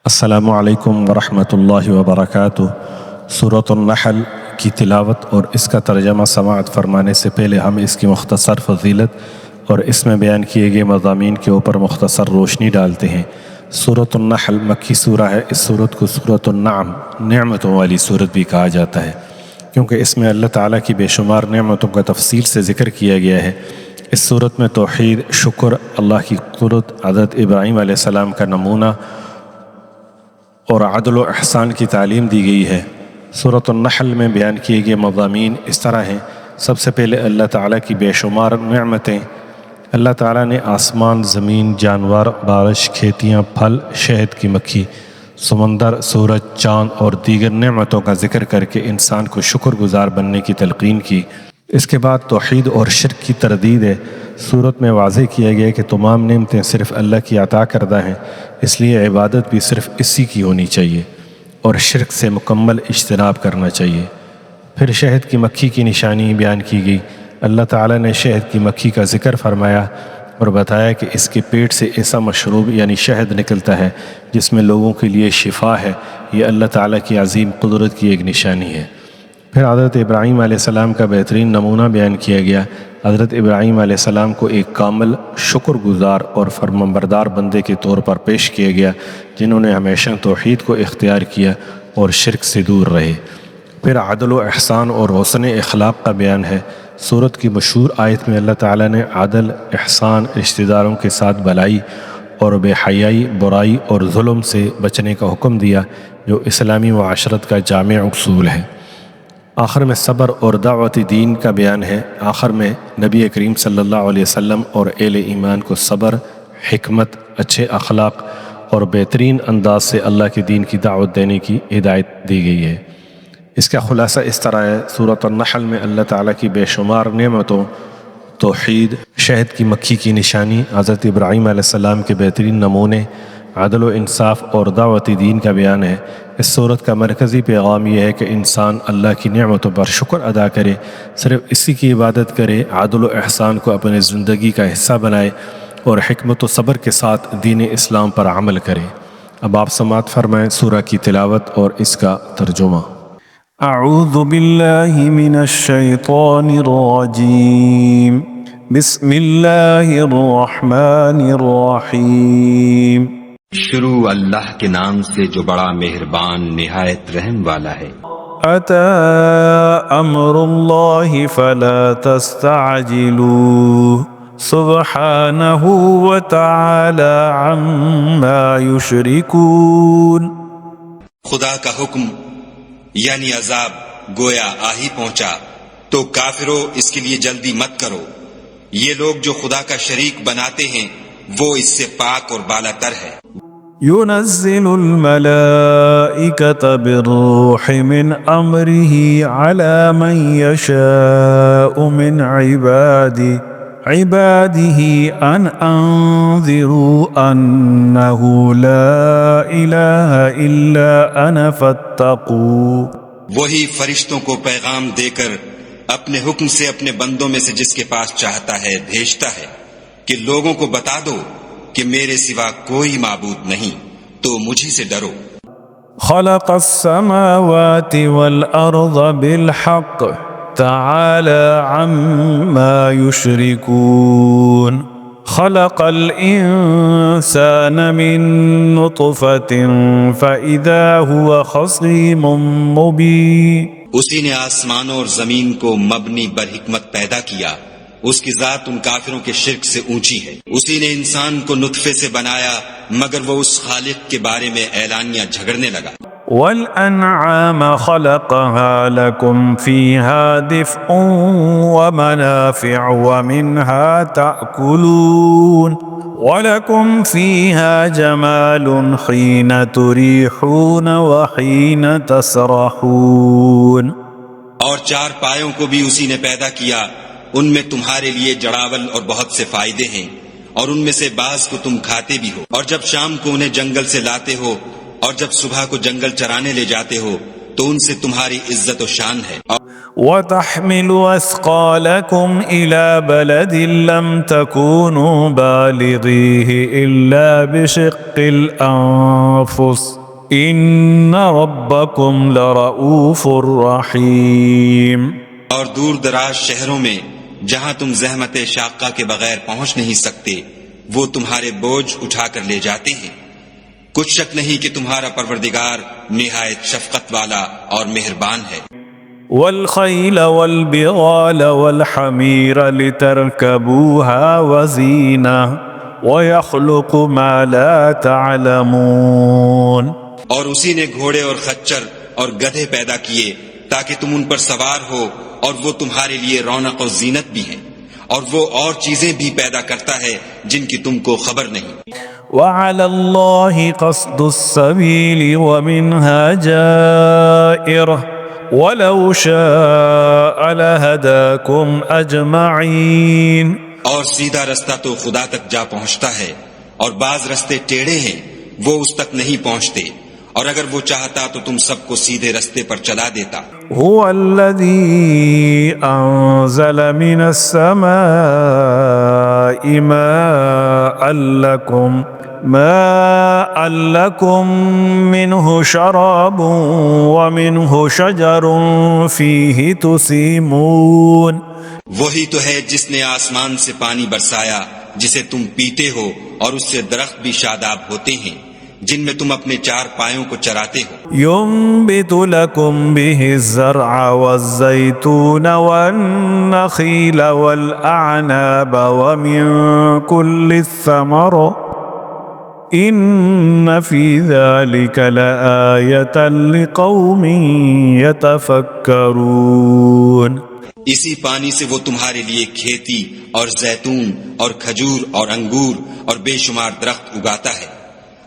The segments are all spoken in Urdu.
السلام علیکم ورحمۃ اللہ وبرکاتہ۔ سورۃ النحل کی تلاوت اور اس کا ترجمہ سماعت فرمانے سے پہلے ہم اس کی مختصر فضیلت اور اس میں بیان کیے گئے مضامین کے اوپر مختصر روشنی ڈالتے ہیں۔ سورۃ النحل مکی سورہ ہے۔ اس سورت کو سورۃ النعم، نعمتوں والی سورت بھی کہا جاتا ہے، کیونکہ اس میں اللہ تعالیٰ کی بے شمار نعمتوں کا تفصیل سے ذکر کیا گیا ہے۔ اس صورت میں توحید، شکر، اللہ کی قدرت، حضرت ابراہیم علیہ السلام کا نمونہ اور عدل و احسان کی تعلیم دی گئی ہے۔ سورۃ النحل میں بیان کیے گئے مضامین اس طرح ہیں۔ سب سے پہلے اللہ تعالیٰ کی بے شمار نعمتیں۔ اللہ تعالیٰ نے آسمان، زمین، جانور، بارش، کھیتیاں، پھل، شہد کی مکھی، سمندر، سورج، چاند اور دیگر نعمتوں کا ذکر کر کے انسان کو شکر گزار بننے کی تلقین کی۔ اس کے بعد توحید اور شرک کی تردید ہے۔ سورت میں واضح کیا گیا کہ تمام نعمتیں صرف اللہ کی عطا کردہ ہیں، اس لیے عبادت بھی صرف اسی کی ہونی چاہیے اور شرک سے مکمل اجتناب کرنا چاہیے۔ پھر شہد کی مکھی کی نشانی بیان کی گئی۔ اللہ تعالیٰ نے شہد کی مکھی کا ذکر فرمایا اور بتایا کہ اس کے پیٹ سے ایسا مشروب یعنی شہد نکلتا ہے جس میں لوگوں کے لیے شفا ہے۔ یہ اللہ تعالیٰ کی عظیم قدرت کی ایک نشانی ہے۔ پھر حضرت ابراہیم علیہ السلام کا بہترین نمونہ بیان کیا گیا۔ حضرت ابراہیم علیہ السلام کو ایک کامل شکر گزار اور فرمانبردار بندے کے طور پر پیش کیا گیا، جنہوں نے ہمیشہ توحید کو اختیار کیا اور شرک سے دور رہے۔ پھر عدل و احسان اور حسن اخلاق کا بیان ہے۔ سورت کی مشہور آیت میں اللہ تعالیٰ نے عدل، احسان، رشتہ داروں کے ساتھ بھلائی اور بے حیائی، برائی اور ظلم سے بچنے کا حکم دیا، جو اسلامی معاشرت کا جامع اصول ہے۔ آخر میں صبر اور دعوت دین کا بیان ہے۔ آخر میں نبی کریم صلی اللہ علیہ وسلم اور اہل ایمان کو صبر، حکمت، اچھے اخلاق اور بہترین انداز سے اللہ کے دین کی دعوت دینے کی ہدایت دی گئی ہے۔ اس کا خلاصہ اس طرح ہے۔ سورۃ النحل میں اللہ تعالیٰ کی بے شمار نعمتوں، توحید، شہد کی مکھی کی نشانی، حضرت ابراہیم علیہ السلام کے بہترین نمونے، عدل و انصاف اور دعوت دین کا بیان ہے۔ اس صورت کا مرکزی پیغام یہ ہے کہ انسان اللہ کی نعمتوں پر شکر ادا کرے، صرف اسی کی عبادت کرے، عدل و احسان کو اپنے زندگی کا حصہ بنائے اور حکمت و صبر کے ساتھ دین اسلام پر عمل کرے۔ اب آپ سماعت فرمائیں سورہ کی تلاوت اور اس کا ترجمہ۔ اعوذ باللہ من الشیطان الرجیم، بسم اللہ الرحمن الرحیم۔ شروع اللہ کے نام سے جو بڑا مہربان نہایت رحم والا ہے۔ اتی امر اللہ فلا تستعجلوہ سبحانہ وتعالی عما یشرکون۔ خدا کا حکم یعنی عذاب گویا آ ہی پہنچا، تو کافروں اس کے لیے جلدی مت کرو۔ یہ لوگ جو خدا کا شریک بناتے ہیں وہ اس سے پاک اور بالا تر ہے۔ ينزل الملائكة بالروح من أمره على من يشاء من عباده أن أنذروا أنه لا إله إلا أنا فاتقوا۔ وہی فرشتوں کو پیغام دے کر اپنے حکم سے اپنے بندوں میں سے جس کے پاس چاہتا ہے بھیجتا ہے کہ لوگوں کو بتا دو کہ میرے سوا کوئی معبود نہیں، تو مجھی سے ڈرو۔ خلق السماوات والأرض بالحق تعالى عما يشركون۔ خلق الإنسان من نطفة فإذا هو خصيم مبين۔ اسی نے آسمانوں اور زمین کو مبنی بر حکمت پیدا کیا، اس کی ذات ان کافروں کے شرک سے اونچی ہے۔ اسی نے انسان کو نطفے سے بنایا مگر وہ اس خالق کے بارے میں اعلانیہ جھگڑنے لگا۔ والأنعام خلقها لكم فيها دفء ومنافع ومنها تأكلون ولكم فيها جمال حين تريحون وحين تسرحون۔ اور چار پایوں کو بھی اسی نے پیدا کیا، ان میں تمہارے لیے جڑاول اور بہت سے فائدے ہیں، اور ان میں سے بعض کو تم کھاتے بھی ہو، اور جب شام کو انہیں جنگل سے لاتے ہو اور جب صبح کو جنگل چرانے لے جاتے ہو تو ان سے تمہاری عزت و شان ہے۔ وتحمل أثقالكم إلى بلد لم تكونوا بالغيه إلا بشق الأنفس إن ربكم لرؤوف رحيم. اور دور دراز شہروں میں جہاں تم زحمت شاقہ کے بغیر پہنچ نہیں سکتے وہ تمہارے بوجھ اٹھا کر لے جاتے ہیں. کچھ شک نہیں کہ تمہارا پروردگار نہایت شفقت والا اور مہربان ہے. والخيل والبغال والحمير لتركبوها وزينة ويخلق ما لا تعلمون. اور اسی نے گھوڑے اور خچر اور گدھے پیدا کیے تاکہ تم ان پر سوار ہو اور وہ تمہارے لیے رونق و زینت بھی ہیں اور وہ اور چیزیں بھی پیدا کرتا ہے جن کی تم کو خبر نہیں. وعلى الله قصد السبيل ومنها جائر وَلَوْ شَاءَ لَهَدَاكُمْ أَجْمَعِينَ. اور سیدھا رستہ تو خدا تک جا پہنچتا ہے اور بعض رستے ٹیڑھے ہیں وہ اس تک نہیں پہنچتے اور اگر وہ چاہتا تو تم سب کو سیدھے رستے پر چلا دیتا. هو الذي أنزل من السماء ماء لكم منه شراب ومنه شجر فيه تسيمون. وہی تو ہے جس نے آسمان سے پانی برسایا جسے تم پیتے ہو اور اس سے درخت بھی شاداب ہوتے ہیں جن میں تم اپنے چار پایوں کو چراتے ہو. ينبت لكم به الزرع والزيتون والنخيل والأعناب ومن كل الثمر إن في ذلك لآية لقوم يتفكرون. اسی پانی سے وہ تمہارے لیے کھیتی اور زیتون اور کھجور اور انگور اور بے شمار درخت اگاتا ہے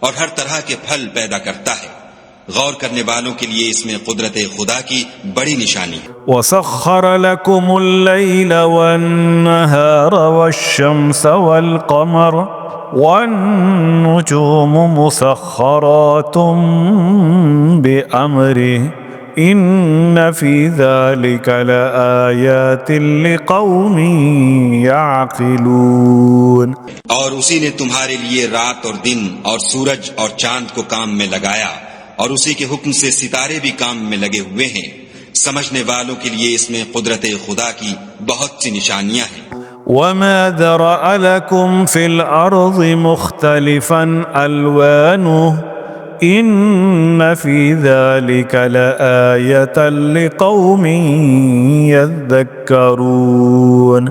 اور ہر طرح کے پھل پیدا کرتا ہے. غور کرنے والوں کے لیے اس میں قدرت خدا کی بڑی نشانی ہے. وَسَخَّرَ لَكُمُ اللَّيْلَ وَالنَّهَارَ وَالشَّمْسَ وَالْقَمَرَ وَالنُّجُومُ مُسَخَّرَاتٌ بِأَمْرِهِ إِنَّ فِي ذَلِكَ لَآيَاتٍ لِقَوْمٍ يَعْقِلُونَ. اور اسی نے تمہارے لیے رات اور دن اور سورج اور چاند کو کام میں لگایا اور اسی کے حکم سے ستارے بھی کام میں لگے ہوئے ہیں. سمجھنے والوں کے لیے اس میں قدرت خدا کی بہت سی نشانیاں ہیں. وَمَا ذَرَأَ لَكُمْ فِي الْأَرْضِ مُخْتَلِفًا أَلْوَانُهُ إِنَّ فِي ذَلِكَ لَآيَةً لِقَوْمٍ يَذَّكَّرُونَ.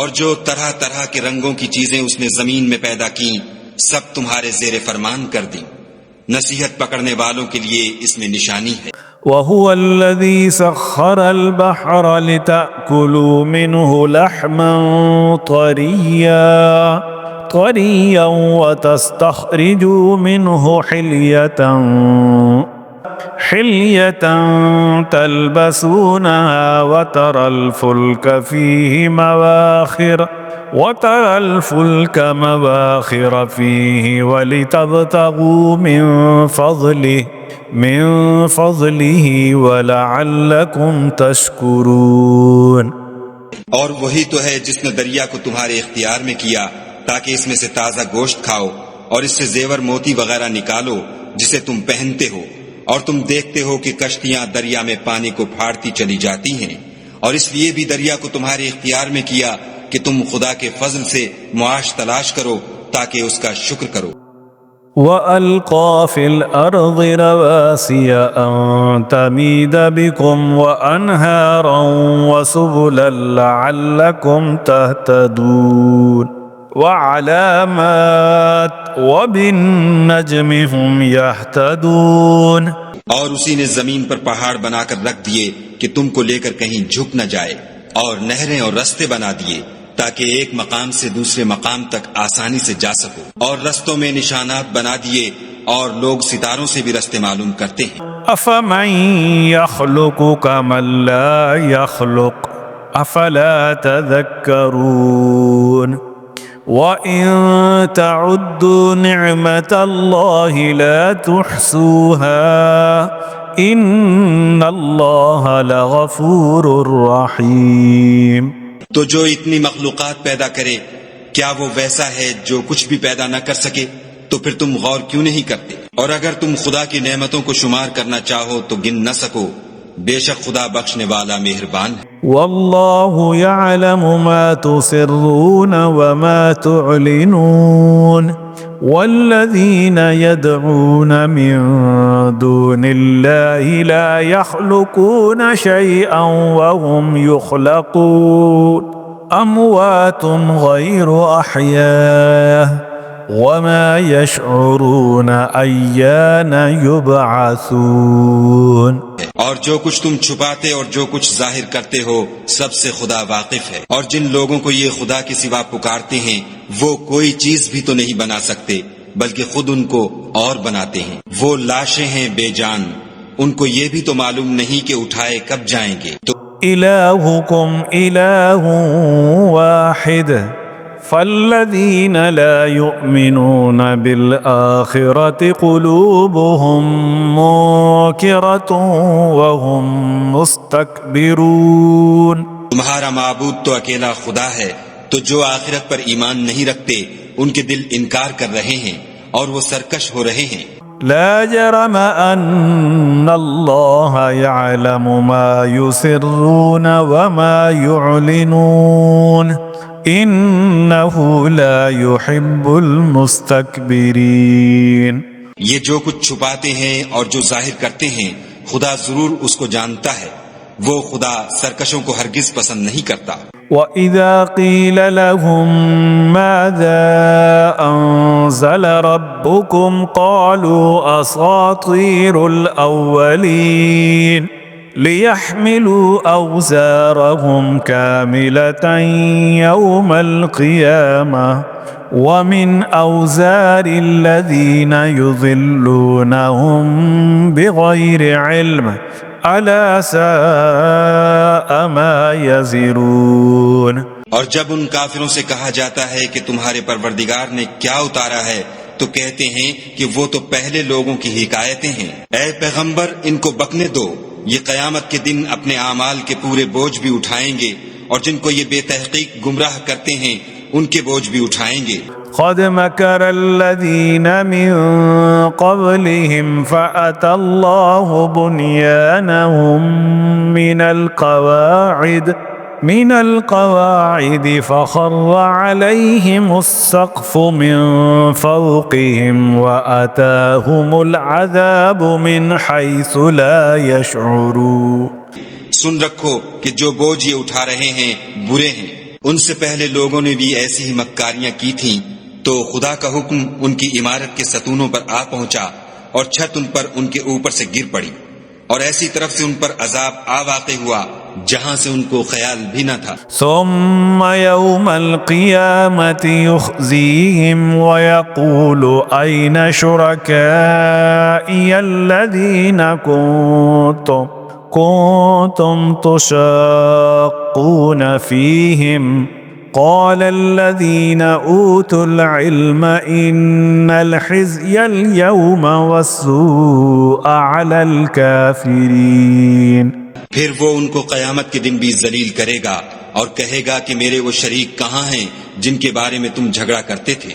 اور جو طرح طرح کے رنگوں کی چیزیں اس نے زمین میں پیدا کی سب تمہارے زیر فرمان کر دیں. نصیحت پکڑنے والوں کے لیے اس میں نشانی ہے. وَهُوَ الَّذِي سَخَّرَ الْبَحْرَ لِتَأْكُلُوا مِنْهُ لَحْمًا طَرِيًّا وَتَسْتَخْرِجُوا مِنْهُ حِلْيَةً تَلْبَسُونَهَا وَتَرَى الْفُلْكَ مَوَاخِرَ فِيهِ وَلِتَبْتَغُوا مِنْ فَضْلِهِ وَلَعَلَّكُمْ تَشْكُرُونَ. اور وہی تو ہے جس نے دریا کو تمہارے اختیار میں کیا تاکہ اس میں سے تازہ گوشت کھاؤ اور اس سے زیور موتی وغیرہ نکالو جسے تم پہنتے ہو اور تم دیکھتے ہو کہ کشتیاں دریا میں پانی کو پھاڑتی چلی جاتی ہیں اور اس لیے بھی دریا کو تمہارے اختیار میں کیا کہ تم خدا کے فضل سے معاش تلاش کرو تاکہ اس کا شکر کرو. وَأَلْقَى فِي الْأَرْضِ رَوَاسِيَ أَن تَمِيدَ بِكُمْ وَأَنْهَارًا وَسُبُلًا لَعَلَّكُمْ تَهْتَدُونَ. وَعَلَامَاتٍ وَبِالنَّجْمِ هُمْ يَهْتَدُونَ. اور اسی نے زمین پر پہاڑ بنا کر رکھ دیے کہ تم کو لے کر کہیں جھک نہ جائے اور نہریں اور رستے بنا دیے تاکہ ایک مقام سے دوسرے مقام تک آسانی سے جا سکو اور رستوں میں نشانات بنا دیے اور لوگ ستاروں سے بھی رستے معلوم کرتے ہیں. أَفَمَن يَخْلُقُ كَمَن لَّا يَخْلُقُ أَفَلَا تَذَكَّرُونَ. وَإِن تَعُدُّوا نِعْمَةَ اللَّهِ لَا تُحْصُوهَا إن الله لغفور رحيم. تو جو اتنی مخلوقات پیدا کرے کیا وہ ویسا ہے جو کچھ بھی پیدا نہ کر سکے؟ تو پھر تم غور کیوں نہیں کرتے؟ اور اگر تم خدا کی نعمتوں کو شمار کرنا چاہو تو گن نہ سکو، بے شک خدا بخشنے والا مہربان ہے۔ والله يعلم ما تسرون وما تعلنون والذين يدعون من دون الله لا يخلقون شيئا وهم يخلقون أموات غير أحياء وما يشعرون أيان يبعثون۔ اور جو کچھ تم چھپاتے اور جو کچھ ظاہر کرتے ہو سب سے خدا واقف ہے، اور جن لوگوں کو یہ خدا کے سوا پکارتے ہیں وہ کوئی چیز بھی تو نہیں بنا سکتے بلکہ خود ان کو اور بناتے ہیں۔ وہ لاشیں ہیں بے جان، ان کو یہ بھی تو معلوم نہیں کہ اٹھائے کب جائیں گے۔ تو إلهكم إله واحد فالذين لا يؤمنون بالآخرة قلوبهم منكرة وهم مستكبرون۔ تمہارا معبود تو اکیلا خدا ہے، تو جو آخرت پر ایمان نہیں رکھتے ان کے دل انکار کر رہے ہیں اور وہ سرکش ہو رہے ہیں۔ لا جرم أن الله يعلم ما يسرون وما يعلنون إنه لا يحب المستكبرين۔ یہ جو کچھ چھپاتے ہیں اور جو ظاہر کرتے ہیں خدا ضرور اس کو جانتا ہے، وہ خدا سرکشوں کو ہرگز پسند نہیں کرتا۔ وَإِذَا قِيلَ لَهُم مَاذَا أَنزَلَ رَبُّكُمْ قَالُوا أَسَاطِيرُ الْأَوَّلِينَ لِيَحْمِلُوا أَوْزَارَهُمْ كَامِلَةً يَوْمَ الْقِيَامَةِ وَمِنْ أَوْزَارِ الَّذِينَ يُضِلُّونَهُمْ بِغَيْرِ عِلْمٍ أَلَا سَاءَ مَا يَزِرُونَ۔ اور جب ان کافروں سے کہا جاتا ہے کہ تمہارے پروردگار نے کیا اتارا ہے تو کہتے ہیں کہ وہ تو پہلے لوگوں کی حکایتیں ہیں۔ اے پیغمبر ان کو بکنے دو، یہ قیامت کے دن اپنے اعمال کے پورے بوجھ بھی اٹھائیں گے، اور جن کو یہ بے تحقیق گمراہ کرتے ہیں ان کے بوجھ بھی اٹھائیں گے۔ قد مكر الذين من قبلهم فأتى الله بنيانهم من القواعد فخر عليهم السقف من فوقهم وأتاهم العذاب من حيث لا يشعرون۔ سن رکھو کہ جو بوجھ یہ اٹھا رہے ہیں برے ہیں، ان سے پہلے لوگوں نے بھی ایسی ہی مکاریاں کی تھیں، تو خدا کا حکم ان کی عمارت کے ستونوں پر آ پہنچا اور چھت ان پر ان کے اوپر سے گر پڑی، اور ایسی طرف سے ان پر عذاب آ واقع ہوا جہاں سے ان کو خیال بھی نہ تھا۔ ثم يوم القيامة يخزيهم ويقول أين شركائي الذين كنتم تشاقون فيهم قال الذين أوتوا العلم إن الخزي اليوم والسوء على الكافرين۔ پھر وہ ان کو قیامت کے دن بھی ذلیل کرے گا اور کہے گا کہ میرے وہ شریک کہاں ہیں جن کے بارے میں تم جھگڑا کرتے تھے؟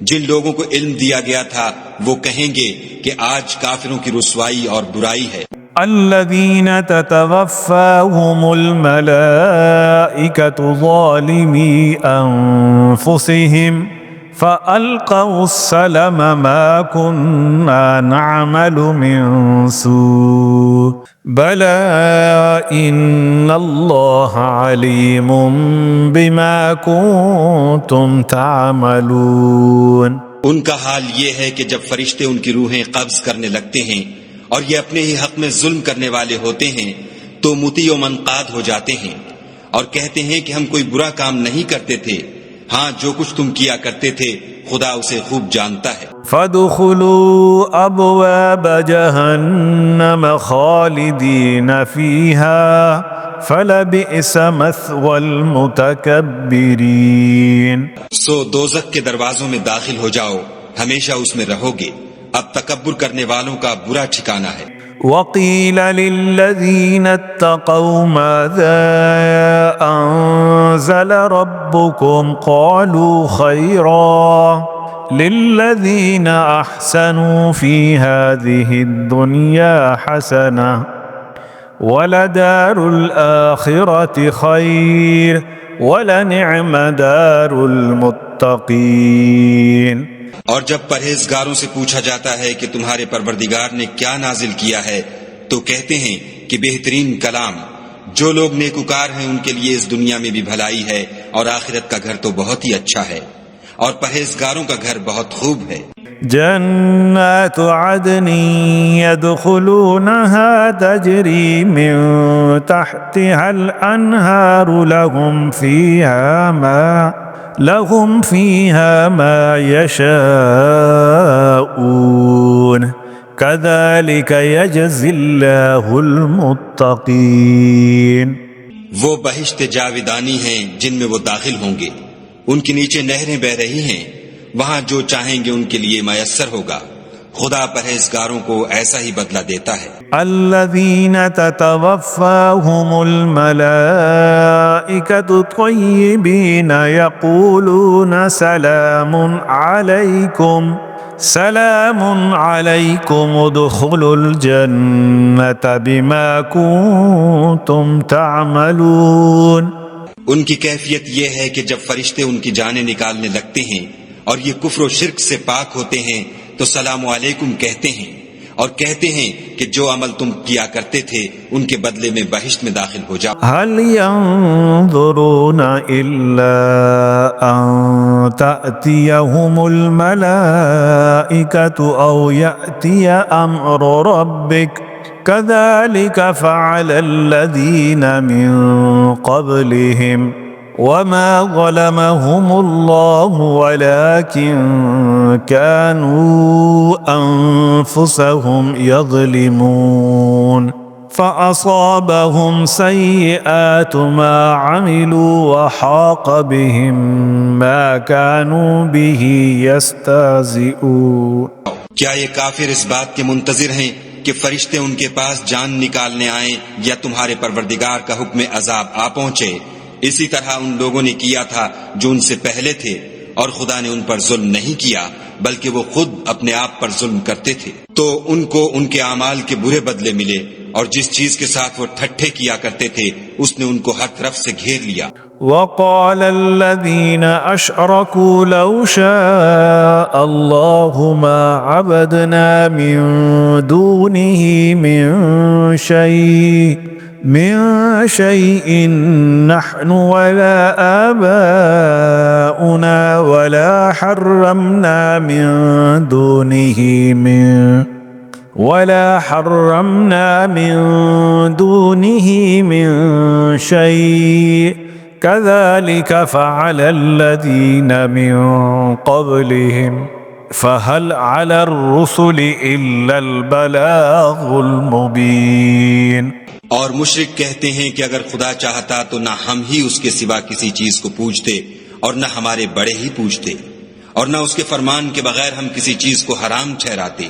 جن لوگوں کو علم دیا گیا تھا وہ کہیں گے کہ آج کافروں کی رسوائی اور برائی ہے۔ الذين تتوفاهم الملائكة ظالمي أنفسهم فألقوا السلم ما كنا نعمل من سوء بلى إن الله عليم بما كنتم تعملون۔ ان کا حال یہ ہے کہ جب فرشتے ان کی روحیں قبض کرنے لگتے ہیں اور یہ اپنے ہی حق میں ظلم کرنے والے ہوتے ہیں تو مطیع و منقاد ہو جاتے ہیں اور کہتے ہیں کہ ہم کوئی برا کام نہیں کرتے تھے، ہاں جو کچھ تم کیا کرتے تھے خدا اسے خوب جانتا ہے۔ فادخلوا ابواب جہنم خالدین فیہا فلبئس مثوى المتکبرین۔ سو دوزخ کے دروازوں میں داخل ہو جاؤ، ہمیشہ اس میں رہو گے، اب تکبر کرنے والوں کا برا ٹھکانہ ہے۔ وقيل للذين اتقوا ماذا أنزل ربكم قالوا خيرا للذين أحسنوا في هذه الدنيا حسنة ولدار الآخرة خير ولنعم دار المتقين. اور جب پرہیزگاروں سے پوچھا جاتا ہے کہ تمہارے پروردگار نے کیا نازل کیا ہے تو کہتے ہیں کہ بہترین کلام. جو لوگ نیکوکار ہیں ان کے لیے اس دنیا میں بھی بھلائی ہے اور آخرت کا گھر تو بہت ہی اچھا ہے اور پرہیزگاروں کا گھر بہت خوب ہے. جنات عدن يدخلونها تجري من تحتها الأنهار لهم فيها ما يشاءون كذلك يجزي الله المتقين. وہ بہشت جاودانی ہیں جن میں وہ داخل ہوں گے، ان کے نیچے نہریں بہ رہی ہیں، وہاں جو چاہیں گے ان کے لیے میسر ہوگا. خدا پرہیزگاروں کو ایسا ہی بدلہ دیتا ہے. الذين تتوفاهم الملائكة طيبين يقولون سلام عليكم ادخلوا الجنة بما كنتم تعملون. ان کی کیفیت یہ ہے کہ جب فرشتے ان کی جانیں نکالنے لگتے ہیں اور یہ کفر و شرک سے پاک ہوتے ہیں تو سلام علیکم کہتے ہیں اور کہتے ہیں کہ جو عمل تم کیا کرتے تھے ان کے بدلے میں بہشت میں داخل ہو جاؤ. هل ينظرون إلا أن تأتيهم الملائكة أو يأتي أمر ربك كذلك فعل الذين من قبلهم وما ظلمهم الله ولكن كانوا أنفسهم يظلمون. فأصابهم سيئات ما عملوا وحاق بهم ما كانوا به يستهزئون. کیا یہ کافر اس بات کے منتظر ہیں کہ فرشتے ان کے پاس جان نکالنے آئیں یا تمہارے پروردگار کا حکم عذاب آ پہنچے؟ اسی طرح ان لوگوں نے کیا تھا جو ان سے پہلے تھے اور خدا نے ان پر ظلم نہیں کیا بلکہ وہ خود اپنے آپ پر ظلم کرتے تھے. تو ان کو ان کے اعمال کے برے بدلے ملے اور جس چیز کے ساتھ وہ ٹھٹھے کیا کرتے تھے اس نے ان کو ہر طرف سے گھیر لیا. وقال الذين أشركوا لو شاء الله ما عبدنا من دونه من شيء نحن ولا آباؤنا ولا حرمنا من دونه من شيء كذلك فعل الذين من قبلهم فهل على الرسل إلا البلاغ المبين. اور مشرک کہتے ہیں کہ اگر خدا چاہتا تو نہ ہم ہی اس کے سوا کسی چیز کو پوجتے اور نہ ہمارے بڑے ہی پوجتے اور نہ اس کے فرمان کے بغیر ہم کسی چیز کو حرام ٹھہراتے.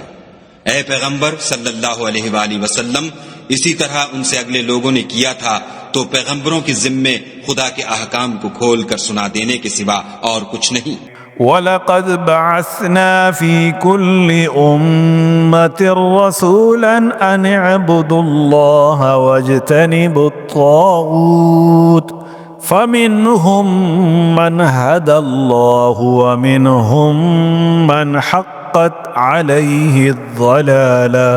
اے پیغمبر صلی اللہ علیہ وآلہ وسلم اسی طرح ان سے اگلے لوگوں نے کیا تھا تو پیغمبروں کے ذمے خدا کے احکام کو کھول کر سنا دینے کے سوا اور کچھ نہیں. وَلَقَدْ بَعَثْنَا فِي كُلِّ أُمَّةٍ رَسُولًا أَنِ اعْبُدُوا اللَّهَ وَاجْتَنِبُوا الطَّاغُوتَ فَمِنْهُمْ مَنْ هَدَى اللَّهُ وَمِنْهُمْ مَنْ حَقَّتْ عَلَيْهِ الضَّلَالَةُ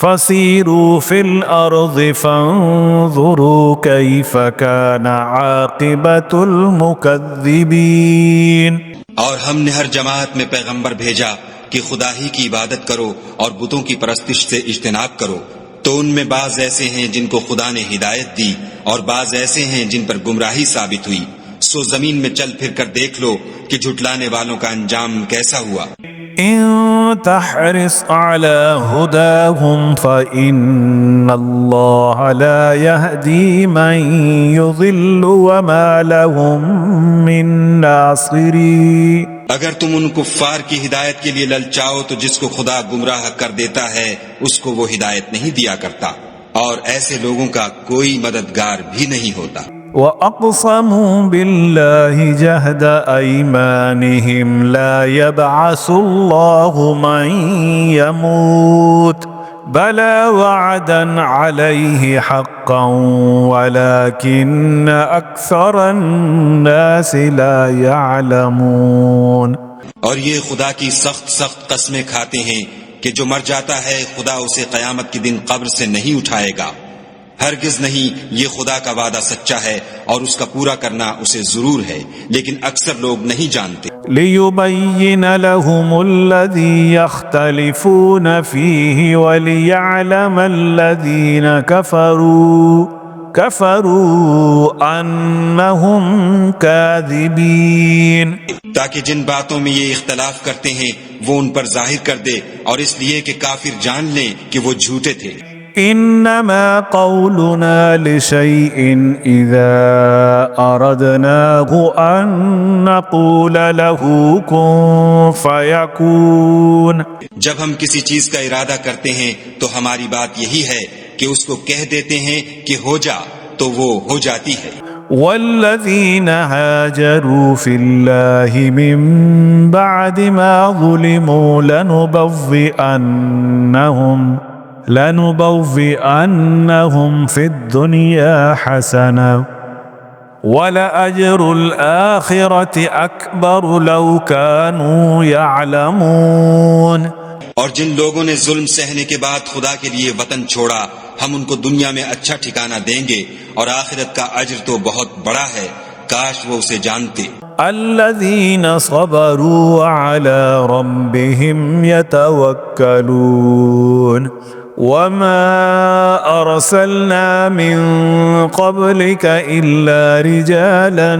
فَسِيرُوا فِي الْأَرْضِ فَانظُرُوا كَيْفَ كَانَ عَاقِبَةُ الْمُكَذِّبِينَ. اور ہم نے ہر جماعت میں پیغمبر بھیجا کہ خدا ہی کی عبادت کرو اور بتوں کی پرستش سے اجتناب کرو. تو ان میں بعض ایسے ہیں جن کو خدا نے ہدایت دی اور بعض ایسے ہیں جن پر گمراہی ثابت ہوئی. سو زمین میں چل پھر کر دیکھ لو کہ جھٹلانے والوں کا انجام کیسا ہوا. إن تحرص على هداهم فإن الله لا يهدي من يضل وما لهم من ناصرين. اگر تم ان کفار کی ہدایت کے لیے للچاؤ تو جس کو خدا گمراہ کر دیتا ہے اس کو وہ ہدایت نہیں دیا کرتا، اور ایسے لوگوں کا کوئی مددگار بھی نہیں ہوتا. وَأَقْسَمُوا بِاللَّهِ جَهْدَ أَيْمَانِهِمْ لَا يَبْعَثُ اللَّهُ مَن يَمُوتُ بَلَى وَعْدًا عَلَيْهِ حَقًّا وَلَكِنَّ أَكْثَرَ النَّاسِ لَا يَعْلَمُونَ. اور یہ خدا کی سخت قسمیں کھاتے ہیں کہ جو مر جاتا ہے خدا اسے قیامت کے دن قبر سے نہیں اٹھائے گا. ہرگز نہیں، یہ خدا کا وعدہ سچا ہے اور اس کا پورا کرنا اسے ضرور ہے، لیکن اکثر لوگ نہیں جانتے. لِيُبَيِّنَ لَهُمُ الَّذِي يَخْتَلِفُونَ فِيهِ وَلِيَعْلَمَ الَّذِينَ كَفَرُوا أَنَّهُمْ كَاذِبِينَ. تاکہ جن باتوں میں یہ اختلاف کرتے ہیں وہ ان پر ظاہر کر دے، اور اس لیے کہ کافر جان لیں کہ وہ جھوٹے تھے. انما قولنا لشيء اذا اردناه ان نقول له كن فيكون. جب ہم کسی چیز کا ارادہ کرتے ہیں تو ہماری بات یہی ہے کہ اس کو کہہ دیتے ہیں کہ ہو جا، تو وہ ہو جاتی ہے. والذين هاجروا في الله من بعد ما ظلموا لنبوئنهم في الدنيا حسنة ولأجر الآخرة أكبر لو كانوا يعلمون. اور جن لوگوں نے ظلم سہنے کے بعد خدا کے لیے وطن چھوڑا، ہم ان کو دنیا میں اچھا ٹھکانہ دیں گے، اور آخرت کا اجر تو بہت بڑا ہے، کاش وہ اسے جانتے. الذين صبروا على ربهم يتوكلون وما أرسلنا من قبلك إلا رجالا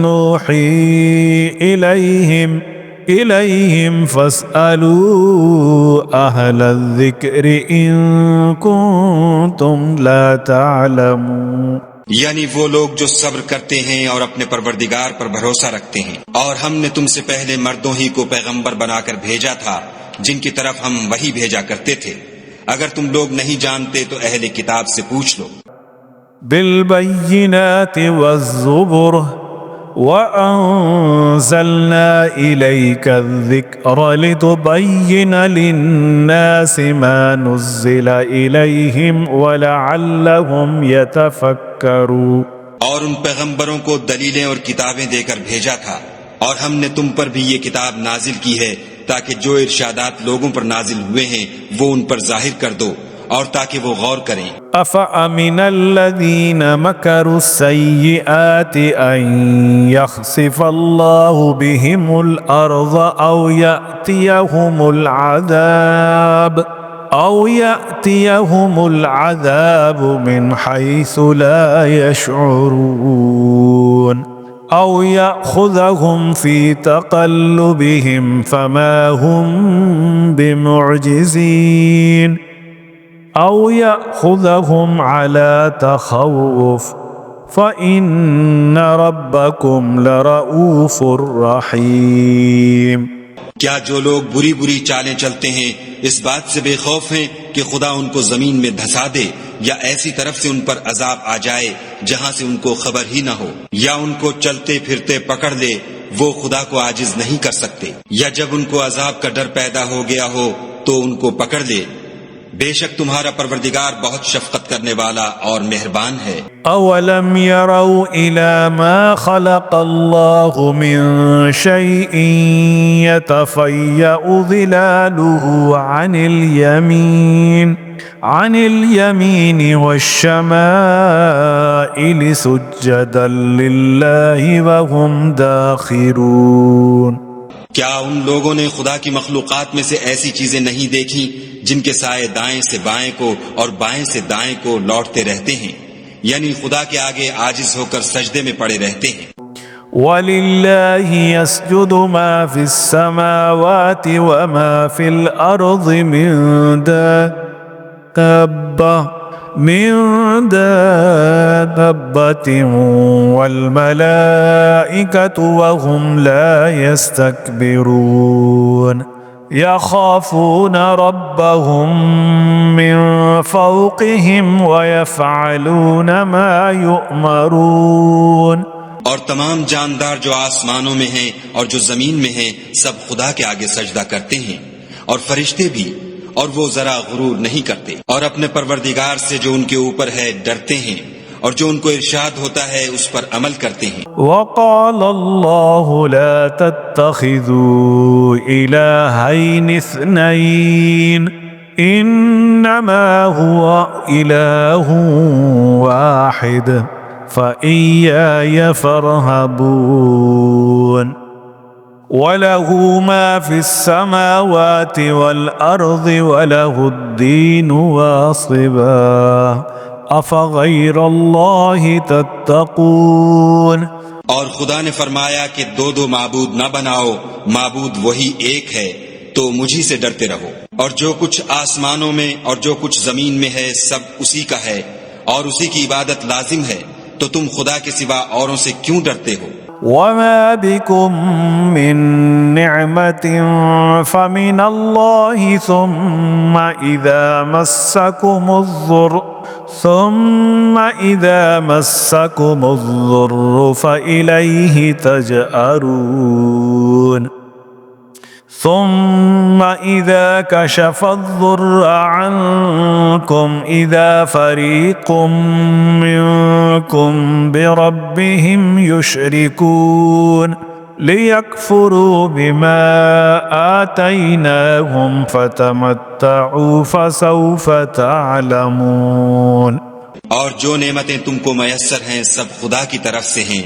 نوحي إليهم فاسألوا أهل الذكر إن كنتم لا تعلمون. یعنی وہ لوگ جو صبر کرتے ہیں اور اپنے پروردگار پر بھروسہ رکھتے ہیں، اور ہم نے تم سے پہلے مردوں ہی کو پیغمبر بنا کر بھیجا تھا جن کی طرف ہم وحی بھیجا کرتے تھے. اگر تم لوگ نہیں جانتے تو اہل کتاب سے پوچھ لو. بالبينات والزبر وأنزلنا إليك الذكر لتبين للناس ما نزل إليهم ولعلهم يتفكرون. اور ان پیغمبروں کو دلیلیں اور کتابیں دے کر بھیجا تھا، اور ہم نے تم پر بھی یہ کتاب نازل کی ہے تاکہ جو ارشادات لوگوں پر نازل ہوئے ہیں وہ ان پر ظاہر کر دو، اور تاکہ وہ غور کریں. أفأمن الذين مكروا السيئات أن يخسف الله بهم الأرض أو يأتيهم العذاب من حيث لا يشعرون أو يأخذهم في تقلبهم فما هم بمعجزين أو يأخذهم على تخوف فإن ربكم لرؤوف رحيم. کیا جو لوگ بری چالیں چلتے ہیں اس بات سے بے خوف ہیں کہ خدا ان کو زمین میں دھسا دے، یا ایسی طرف سے ان پر عذاب آ جائے جہاں سے ان کو خبر ہی نہ ہو، یا ان کو چلتے پھرتے پکڑ لے، وہ خدا کو عاجز نہیں کر سکتے، یا جب ان کو عذاب کا ڈر پیدا ہو گیا ہو تو ان کو پکڑ لے. بے شک تمہارا پروردگار بہت شفقت کرنے والا اور مہربان ہے. اولم يروا الى ما خلق الله من شيء يتفيأ ظلاله عن اليمين والشمائل سجدا لله وهم داخرون. کیا ان لوگوں نے خدا کی مخلوقات میں سے ایسی چیزیں نہیں دیکھی جن کے سائے دائیں سے بائیں کو اور بائیں سے دائیں کو لوٹتے رہتے ہیں، یعنی خدا کے آگے عاجز ہو کر سجدے میں پڑے رہتے ہیں. وَلِلَّهِ يَسْجُدُ مَا فِي السَّمَاوَاتِ وَمَا فِي الْأَرْضِ مِن دَابَّةٍ وَالْمَلَائِكَةُ وَهُمْ لَا يَسْتَكْبِرُونَ يَخَافُونَ رَبَّهُم مِّن فَوْقِهِمْ وَيَفْعَلُونَ مَا يُؤْمَرُونَ۔ اور تمام جاندار جو آسمانوں میں ہیں اور جو زمین میں ہیں سب خدا کے آگے سجدہ کرتے ہیں، اور فرشتے بھی، اور وہ ذرا غرور نہیں کرتے، اور اپنے پروردگار سے جو ان کے اوپر ہے ڈرتے ہیں، اور جو ان کو ارشاد ہوتا ہے اس پر عمل کرتے ہیں۔ وقال اللہ لا تتخذوا الہین اثنین انما هو الہ واحد فإیای فارہبون وَلَهُ مَا فِي السَّمَاوَاتِ وَالْأَرْضِ وَلَهُ الدِّينُ وَاصِبًا أَفَغَيْرَ اللَّهِ تَتَّقُونَ۔ اور خدا نے فرمایا کہ دو دو معبود نہ بناؤ، معبود وہی ایک ہے، تو مجھی سے ڈرتے رہو، اور جو کچھ آسمانوں میں اور جو کچھ زمین میں ہے سب اسی کا ہے، اور اسی کی عبادت لازم ہے، تو تم خدا کے سوا اوروں سے کیوں ڈرتے ہو؟ وَمَا بِكُم مِّن نِّعْمَةٍ فَمِنَ اللَّهِ ثُمَّ إِذَا مَسَّكُمُ الضُّرُّ فَإِلَيْهِ تَجْأَرُونَ ثُمَّ إِذَا كَشَفَ الضُّرَّ عَنكُمْ إِذَا فَرِيقٌ مِّنكُمْ بِرَبِّهِمْ يُشْرِكُونَ لِيَكْفُرُوا بِمَا آتَيْنَاهُمْ فَتَمَتَّعُوا فَسَوْفَ تَعْلَمُونَ۔ اور جو نعمتیں تم کو میسر ہیں سب خدا کی طرف سے ہیں،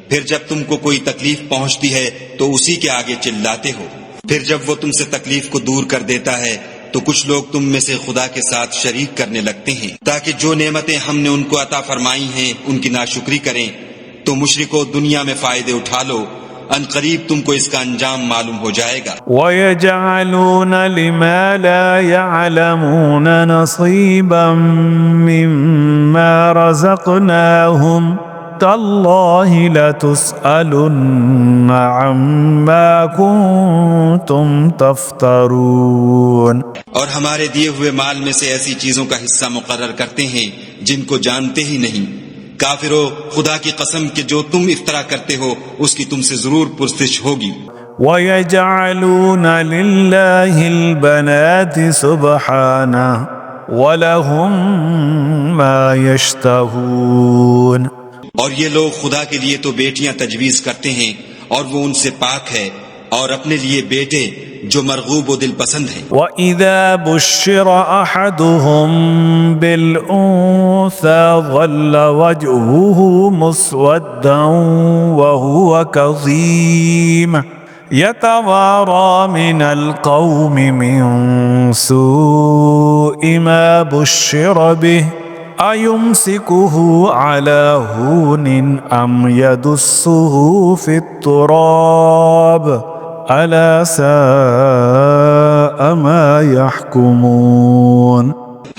پھر جب تم کو کوئی تکلیف پہنچتی ہے تو اسی کے آگے چلاتے ہو، پھر جب وہ تم سے تکلیف کو دور کر دیتا ہے تو کچھ لوگ تم میں سے خدا کے ساتھ شریک کرنے لگتے ہیں تاکہ جو نعمتیں ہم نے ان کو عطا فرمائی ہیں ان کی ناشکری کریں۔ تو مشرکو دنیا میں فائدے اٹھا لو، ان قریب تم کو اس کا انجام معلوم ہو جائے گا۔ وَيَجْعَلُونَ لِمَا لَا يَعْلَمُونَ نَصِيبًا مِّمَّا رَزَقْنَاهُمْ تَاللَّهِ لَتُسْأَلُنَّ عَمَّا كُنتُمْ تَفْتَرُونَ۔ اور ہمارے دیے ہوئے مال میں سے ایسی چیزوں کا حصہ مقرر کرتے ہیں جن کو جانتے ہی نہیں۔ کافرو، خدا کی قسم کہ جو تم افطرا کرتے ہو اس کی تم سے ضرور پرسش ہوگی۔ وَيَجْعَلُونَ لِلَّهِ الْبَنَاتِ سُبْحَانَهُ وَلَهُم مَّا يَشْتَهُونَ۔ اور یہ لوگ خدا کے لیے تو بیٹیاں تجویز کرتے ہیں اور وہ ان سے پاک ہے، اور اپنے لیے بیٹے جو مرغوب و دل پسند ہیں۔ وَإِذَا بُشِّرَ أَحَدُهُم بِالْأُنثَىٰ ظَلَّ وَجْهُهُ مُسْوَدًّا وَهُوَ كَظِيمٌ يَتَوَارَىٰ مِنَ الْقَوْمِ مِن سُوءِ مَا بُشِّرَ بِهِ أَيُمْسِكُهُ عَلَىٰ هُونٍ أَمْ يَدُسُّهُ فِي التُّرَابِ أَلَا سَاءَ مَا يَحْكُمُونَ۔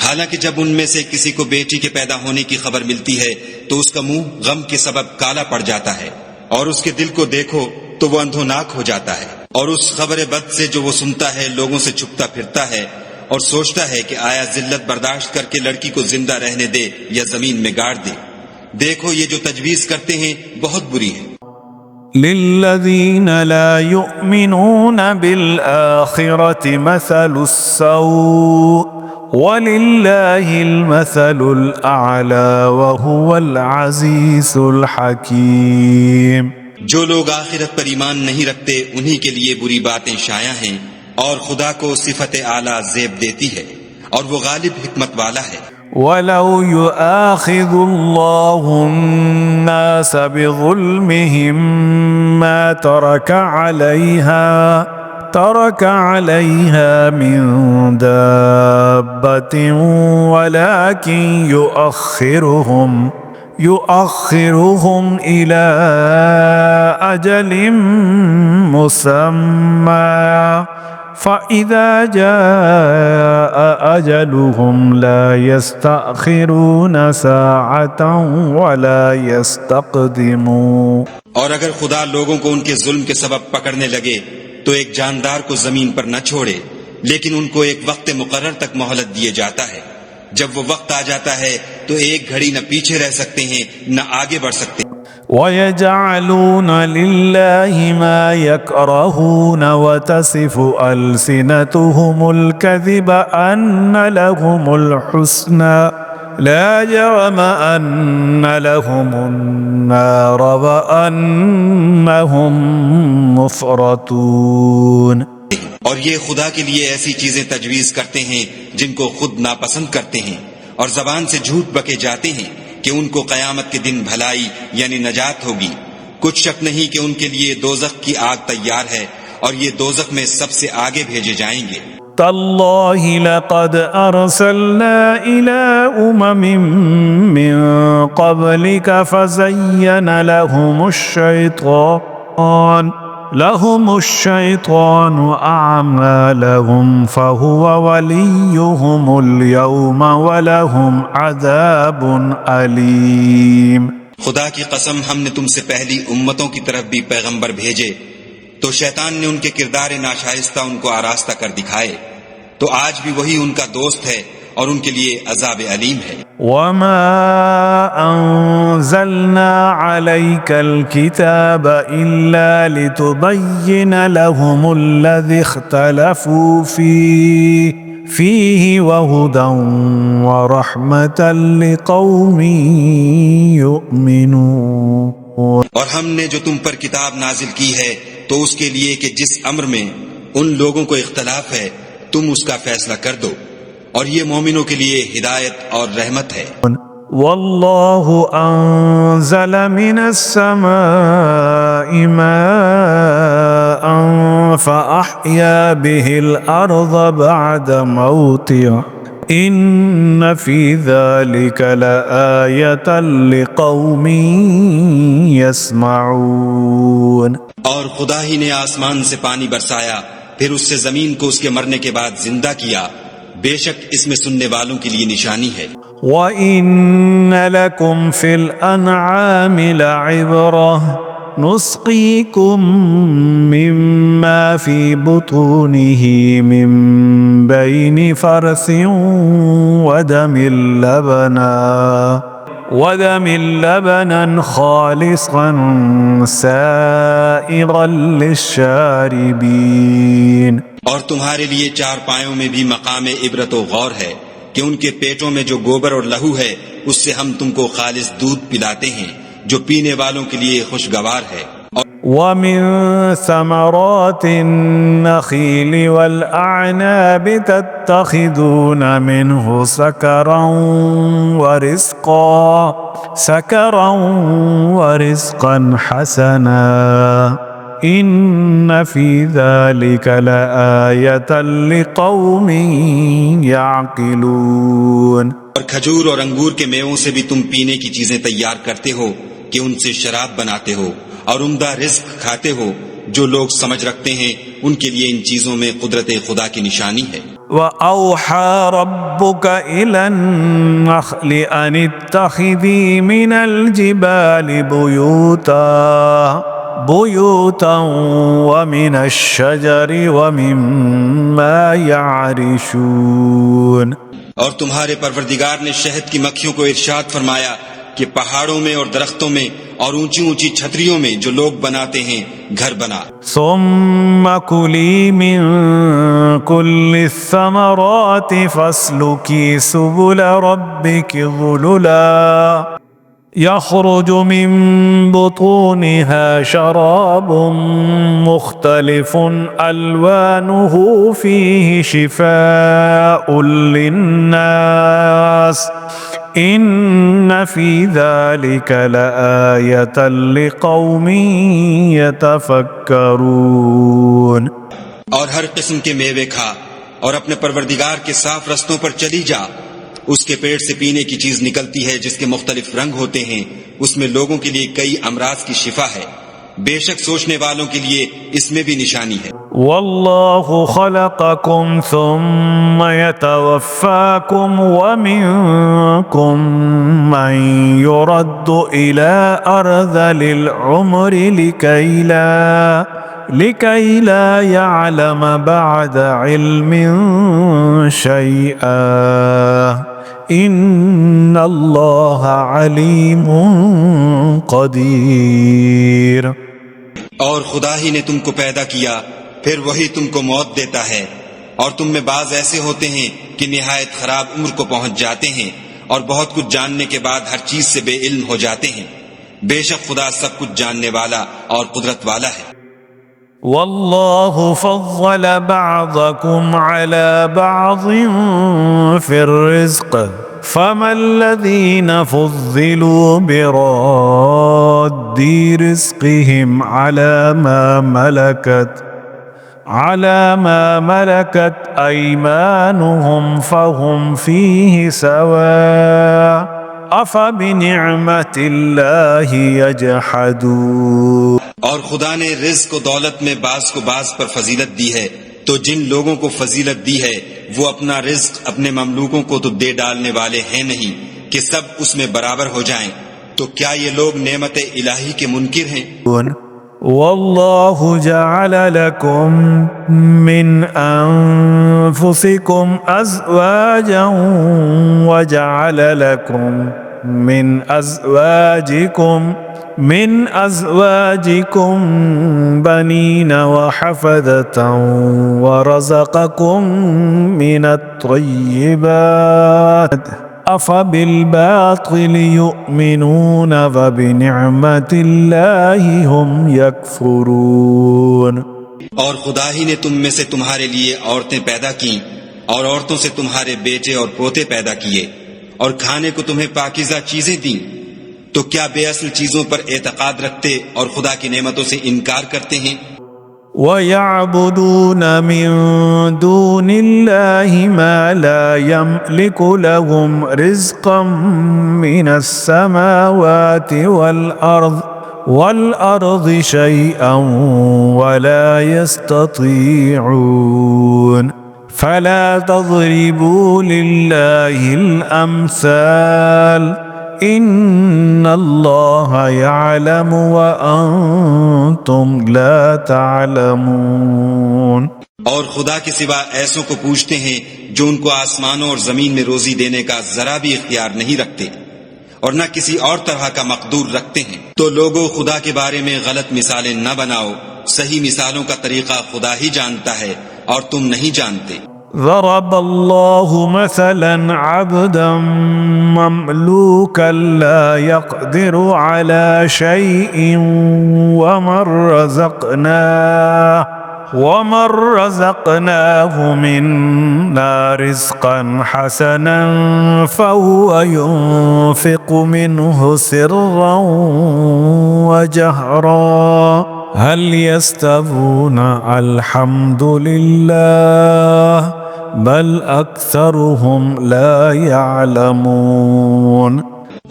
حالانکہ جب ان میں سے کسی کو بیٹی کے پیدا ہونے کی خبر ملتی ہے تو اس کا منہ غم کے سبب کالا پڑ جاتا ہے، اور اس کے دل کو دیکھو تو وہ اندھوناک ہو جاتا ہے، اور اس خبر بد سے جو وہ سنتا ہے لوگوں سے چھپتا پھرتا ہے اور سوچتا ہے کہ آیا ذلت برداشت کر کے لڑکی کو زندہ رہنے دے یا زمین میں گاڑ دے۔ دیکھو یہ جو تجویز کرتے ہیں بہت بری ہے۔ لِلَّذِينَ لَا يُؤْمِنُونَ بِالْآخِرَةِ مَثَلُ السَّوْءِ وَلِلَّهِ الْمَثَلُ الْأَعْلَى وَهُوَ الْعَزِيزُ الْحَكِيمُ۔ جو لوگ آخرت پر ایمان نہیں رکھتے انہی کے لیے بری باتیں شائع ہیں، اور خدا کو صفت اعلیٰ زیب دیتی ہے، اور وہ غالب حکمت والا ہے۔ وَلَوْ يُؤَاخِذُ اللَّهُ النَّاسَ بِظُلْمِهِمْ مَا تَرَكَ عَلَيْهَا مِن دَابَّةٍ وَلَكِن يؤخرهم إلى أجل مسمى فإذا جاء أجلهم لا يستأخرون ساعة ولا يستقدمون۔ اور اگر خدا لوگوں کو ان کے ظلم کے سبب پکڑنے لگے تو ایک جاندار کو زمین پر نہ چھوڑے، لیکن ان کو ایک وقت مقرر تک مہلت دیے جاتا ہے۔ جب وہ وقت آ جاتا ہے تو ایک گھڑی نہ پیچھے رہ سکتے ہیں نہ آگے بڑھ سکتے ہیں۔ وَيَجْعَلُونَ لِلَّهِ مَا يَكْرَهُونَ وَتَصِفُ أَلْسِنَتُهُمُ الْكَذِبَ أَنَّ لَهُمُ الْحُسْنَى لَا جَرَمَ أَنَّ لَهُمُ النَّارَ وَأَنَّهُمْ مُفْرَطُونَ۔ اور یہ خدا کے لیے ایسی چیزیں تجویز کرتے ہیں جن کو خود ناپسند کرتے ہیں، اور زبان سے جھوٹ بکے جاتے ہیں کہ ان کو قیامت کے دن بھلائی یعنی نجات ہوگی۔ کچھ شک نہیں کہ ان کے لیے دوزخ کی آگ تیار ہے، اور یہ دوزخ میں سب سے آگے بھیجے جائیں گے۔ تاللہ لقد ارسلنا الى من قبلك فزین لهم الشیطان اعمالهم فهو ولیهم اليوم ولهم عذاب علیم۔ خدا کی قسم ہم نے تم سے پہلی امتوں کی طرف بھی پیغمبر بھیجے تو شیطان نے ان کے کردار ناشائستہ ان کو آراستہ کر دکھائے، تو آج بھی وہی ان کا دوست ہے اور ان کے لیے عذاب علیم ہے۔ وما انزلنا عليك الكتاب الا لتبين لهم الذي اختلفوا فيه وهدى ورحمة لقوم يؤمنون۔ اور ہم نے جو تم پر کتاب نازل کی ہے تو اس کے لیے کہ جس امر میں ان لوگوں کو اختلاف ہے تم اس کا فیصلہ کر دو، اور یہ مومنوں کے لیے ہدایت اور رحمت ہے۔ واللہ انزل من السماء ماء فأحیا به الارض بعد موتها ان فی ذلک لآیۃ لقوم یسمعون۔ اور خدا ہی نے آسمان سے پانی برسایا، پھر اس سے زمین کو اس کے مرنے کے بعد زندہ کیا، بے شک اس میں سننے والوں کے لیے نشانی ہے۔ وَإِنَّ لَكُمْ فِي الْأَنْعَامِ لَعِبْرَةً نُسْقِيكُم مِّمَّا فِي بُطُونِهِ مِن بَيْنِ فَرْثٍ وَدَمٍ لَبَنًا خَالِصًا سَائِغًا لِلشَّارِبِينَ۔ اور تمہارے لیے چار پایوں میں بھی مقام عبرت و غور ہے کہ ان کے پیٹوں میں جو گوبر اور لہو ہے اس سے ہم تم کو خالص دودھ پلاتے ہیں جو پینے والوں کے لیے خوشگوار ہے۔ وَمِن ثَمَرَاتِ النَّخِيلِ وَالْأَعْنَابِ تَتَّخِذُونَ مِنْهُ سَكَرًا وَرِزْقًا حَسَنًا ان فی ذلک لآیۃ لقوم یعقلون۔ اور کھجور اور انگور کے میووں سے بھی تم پینے کی چیزیں تیار کرتے ہو کہ ان سے شراب بناتے ہو، اور عمدہ رزق کھاتے ہو، جو لوگ سمجھ رکھتے ہیں ان کے لیے ان چیزوں میں قدرت خدا کی نشانی ہے۔ وَأَوْحَى رَبُّكَ إِلَى النَّخْلِ أَنِ اتَّخِذِي مِنَ الْجِبَالِ بُيُوتًا وَمِنَ الشَّجَرِ وَمِمَّا يَعْرِشُونَ۔ اور تمہارے پروردگار نے شہد کی مکھیوں کو ارشاد فرمایا کہ پہاڑوں میں اور درختوں میں اور اونچی اونچی چھتریوں میں جو لوگ بناتے ہیں گھر بنا۔ ثم كُلِي مِن كُلِّ الثَّمَرَاتِ فَاسْلُكِي سُبُلَ رَبِّكِ ذُلُلًا يخرج من بطونها شراب مختلف ألوانه فيه شفاء للناس إن في ذلك لآية لقوم يتفكرون۔ اور ہر قسم کے میوے کھا اور اپنے پروردگار کے صاف رستوں پر چلی جا، اس کے پیٹ سے پینے کی چیز نکلتی ہے جس کے مختلف رنگ ہوتے ہیں، اس میں لوگوں کے لیے کئی امراض کی شفا ہے، بے شک سوچنے والوں کے لیے اس میں بھی نشانی ہے۔ واللہ خلقکم ثم یتوفاکم ومنکم من یرد الى ارذل العمر لكي لا يعلم بعد علم شيئا ان اللہ علیم قدیر۔ اور خدا ہی نے تم کو پیدا کیا، پھر وہی تم کو موت دیتا ہے، اور تم میں بعض ایسے ہوتے ہیں کہ نہایت خراب عمر کو پہنچ جاتے ہیں اور بہت کچھ جاننے کے بعد ہر چیز سے بے علم ہو جاتے ہیں، بے شک خدا سب کچھ جاننے والا اور قدرت والا ہے۔ واللہ فضل بعضکم علی بعض فی الرزق فما الذین فضلوا براد رزقهم على ما ملكت أيمانهم فهم فيه سواء أفبنعمة الله يجحدون۔ اور خدا نے رزق و دولت میں بعض کو بعض پر فضیلت دی ہے، تو جن لوگوں کو فضیلت دی ہے وہ اپنا رزق اپنے مملوکوں کو تو دے ڈالنے والے ہیں نہیں کہ سب اس میں برابر ہو جائیں، تو کیا یہ لوگ نعمت الہی کے منکر ہیں؟ واللہ جعل لکم من انفسکم ازواجا وجعل لکم من ازواجکم بنین وحفدة ورزقکم من الطیبات افبالباطل یؤمنون وبنعمت اللہ ہم یکفرون۔ اور خدا ہی نے تم میں سے تمہارے لیے عورتیں پیدا کیں اور عورتوں سے تمہارے بیٹے اور پوتے پیدا کیے اور کھانے کو تمہیں پاکیزہ چیزیں دیں، تو کیا بے اصل چیزوں پر اعتقاد رکھتے اور خدا کی نعمتوں سے انکار کرتے ہیں؟ وَيَعْبُدُونَ مِن دُونِ اللَّهِ مَا لَا يَمْلِكُ لَهُمْ رِزْقًا مِّنَ السَّمَاوَاتِ وَالْأَرْضِ شَيْئًا وَلَا يَسْتَطِيعُونَ فَلَا تَضْرِبُوا لِلَّهِ الْأَمْثَالَ ان اللہ یعلم وانتم لا تعلمون۔ اور خدا کے سوا ایسوں کو پوچھتے ہیں جو ان کو آسمانوں اور زمین میں روزی دینے کا ذرا بھی اختیار نہیں رکھتے اور نہ کسی اور طرح کا مقدور رکھتے ہیں، تو لوگوں خدا کے بارے میں غلط مثالیں نہ بناؤ، صحیح مثالوں کا طریقہ خدا ہی جانتا ہے اور تم نہیں جانتے۔ ضرب الله مثلا عبدا مملوكا لا يقدر على شيء ومن رزقناه منا رزقا حسنا فهو ينفق منه سرا وجهرا هل يستوون الحمد لله بل اکثرهم لا يعلمون۔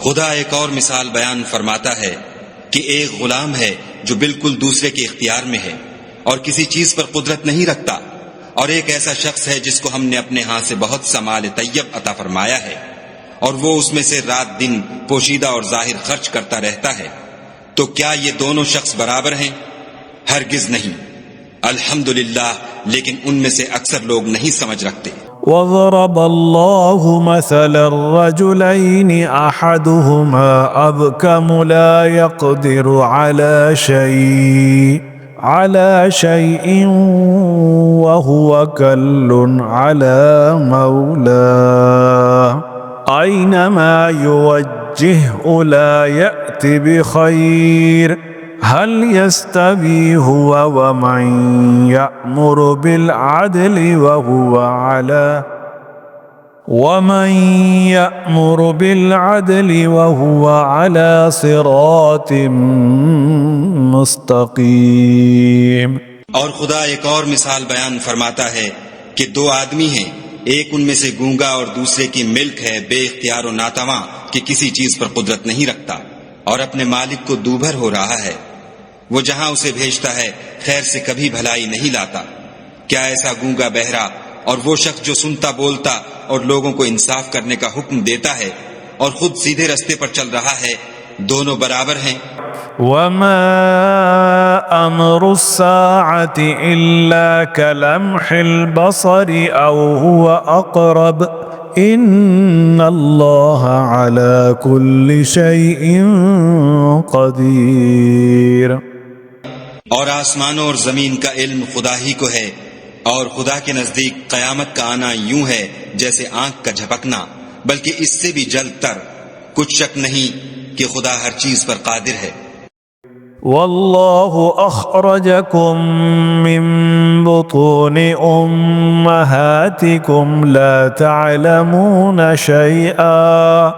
خدا ایک اور مثال بیان فرماتا ہے کہ ایک غلام ہے جو بالکل دوسرے کے اختیار میں ہے اور کسی چیز پر قدرت نہیں رکھتا، اور ایک ایسا شخص ہے جس کو ہم نے اپنے ہاں سے بہت سا مال طیب عطا فرمایا ہے اور وہ اس میں سے رات دن پوشیدہ اور ظاہر خرچ کرتا رہتا ہے، تو کیا یہ دونوں شخص برابر ہیں؟ ہرگز نہیں۔ الحمدللہ، لیکن ان میں سے اکثر لوگ نہیں سمجھ رکھتے۔ وضرب الله مثلا الرجلين احدهما ابكم لا يقدر على شيء وهو كل على مولاه اينما يوجهه لا يأتي بخير هل يستوي هو ومن يأمر بالعدل وهو على صراط مستقيم۔ اور خدا ایک اور مثال بیان فرماتا ہے کہ دو آدمی ہیں، ایک ان میں سے گونگا اور دوسرے کی ملک ہے بے اختیار و ناتواں کہ کسی چیز پر قدرت نہیں رکھتا اور اپنے مالک کو دوبھر ہو رہا ہے. وہ جہاں اسے بھیجتا ہے خیر سے کبھی بھلائی نہیں لاتا. کیا ایسا گونگا بہرا اور وہ شخص جو سنتا بولتا اور لوگوں کو انصاف کرنے کا حکم دیتا ہے اور خود سیدھے رستے پر چل رہا ہے دونوں برابر ہیں؟ وما أمر الساعة إلا كلمح البصر أو هو أقرب إن الله على كل شيء قدير. اور آسمانوں اور زمین کا علم خدا ہی کو ہے اور خدا کے نزدیک قیامت کا آنا یوں ہے جیسے آنکھ کا جھپکنا بلکہ اس سے بھی جلد تر. کچھ شک نہیں کہ خدا ہر چیز پر قادر ہے. والله أخرجكم من بطون أمهاتكم لا تعلمون شيئا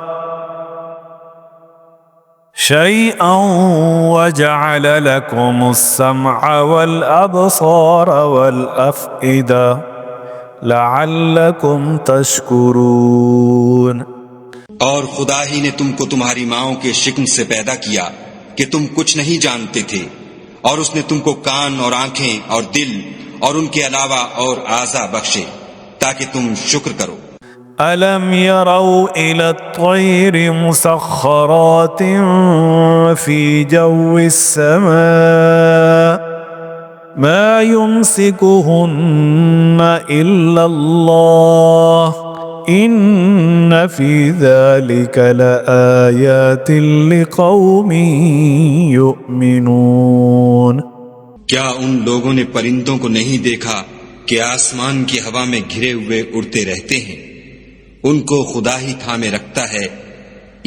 وجعل لكم السمع والأبصار والأفئدة لعلكم تشكرون. اور خدا ہی نے تم کو تمہاری ماؤں کے شکم سے پیدا کیا کہ تم کچھ نہیں جانتے تھے اور اس نے تم کو کان اور آنکھیں اور دل اور ان کے علاوہ اور اعضاء بخشے تاکہ تم شکر کرو. أَلَمْ يَرَوْا إِلَى الطَّيْرِ مُسَخَّرَاتٍ فِي جَوِّ السَّمَاءِ مَا يُمْسِكُهُنَّ إِلَّا اللَّهُ إِنَّ فِي ذَلِكَ لَآيَاتٍ لِقَوْمٍ يُؤْمِنُونَ. کیا ان لوگوں نے پرندوں کو نہیں دیکھا کہ آسمان کی ہوا میں گھرے ہوئے اڑتے رہتے ہیں؟ ان کو خدا ہی تھامے رکھتا ہے.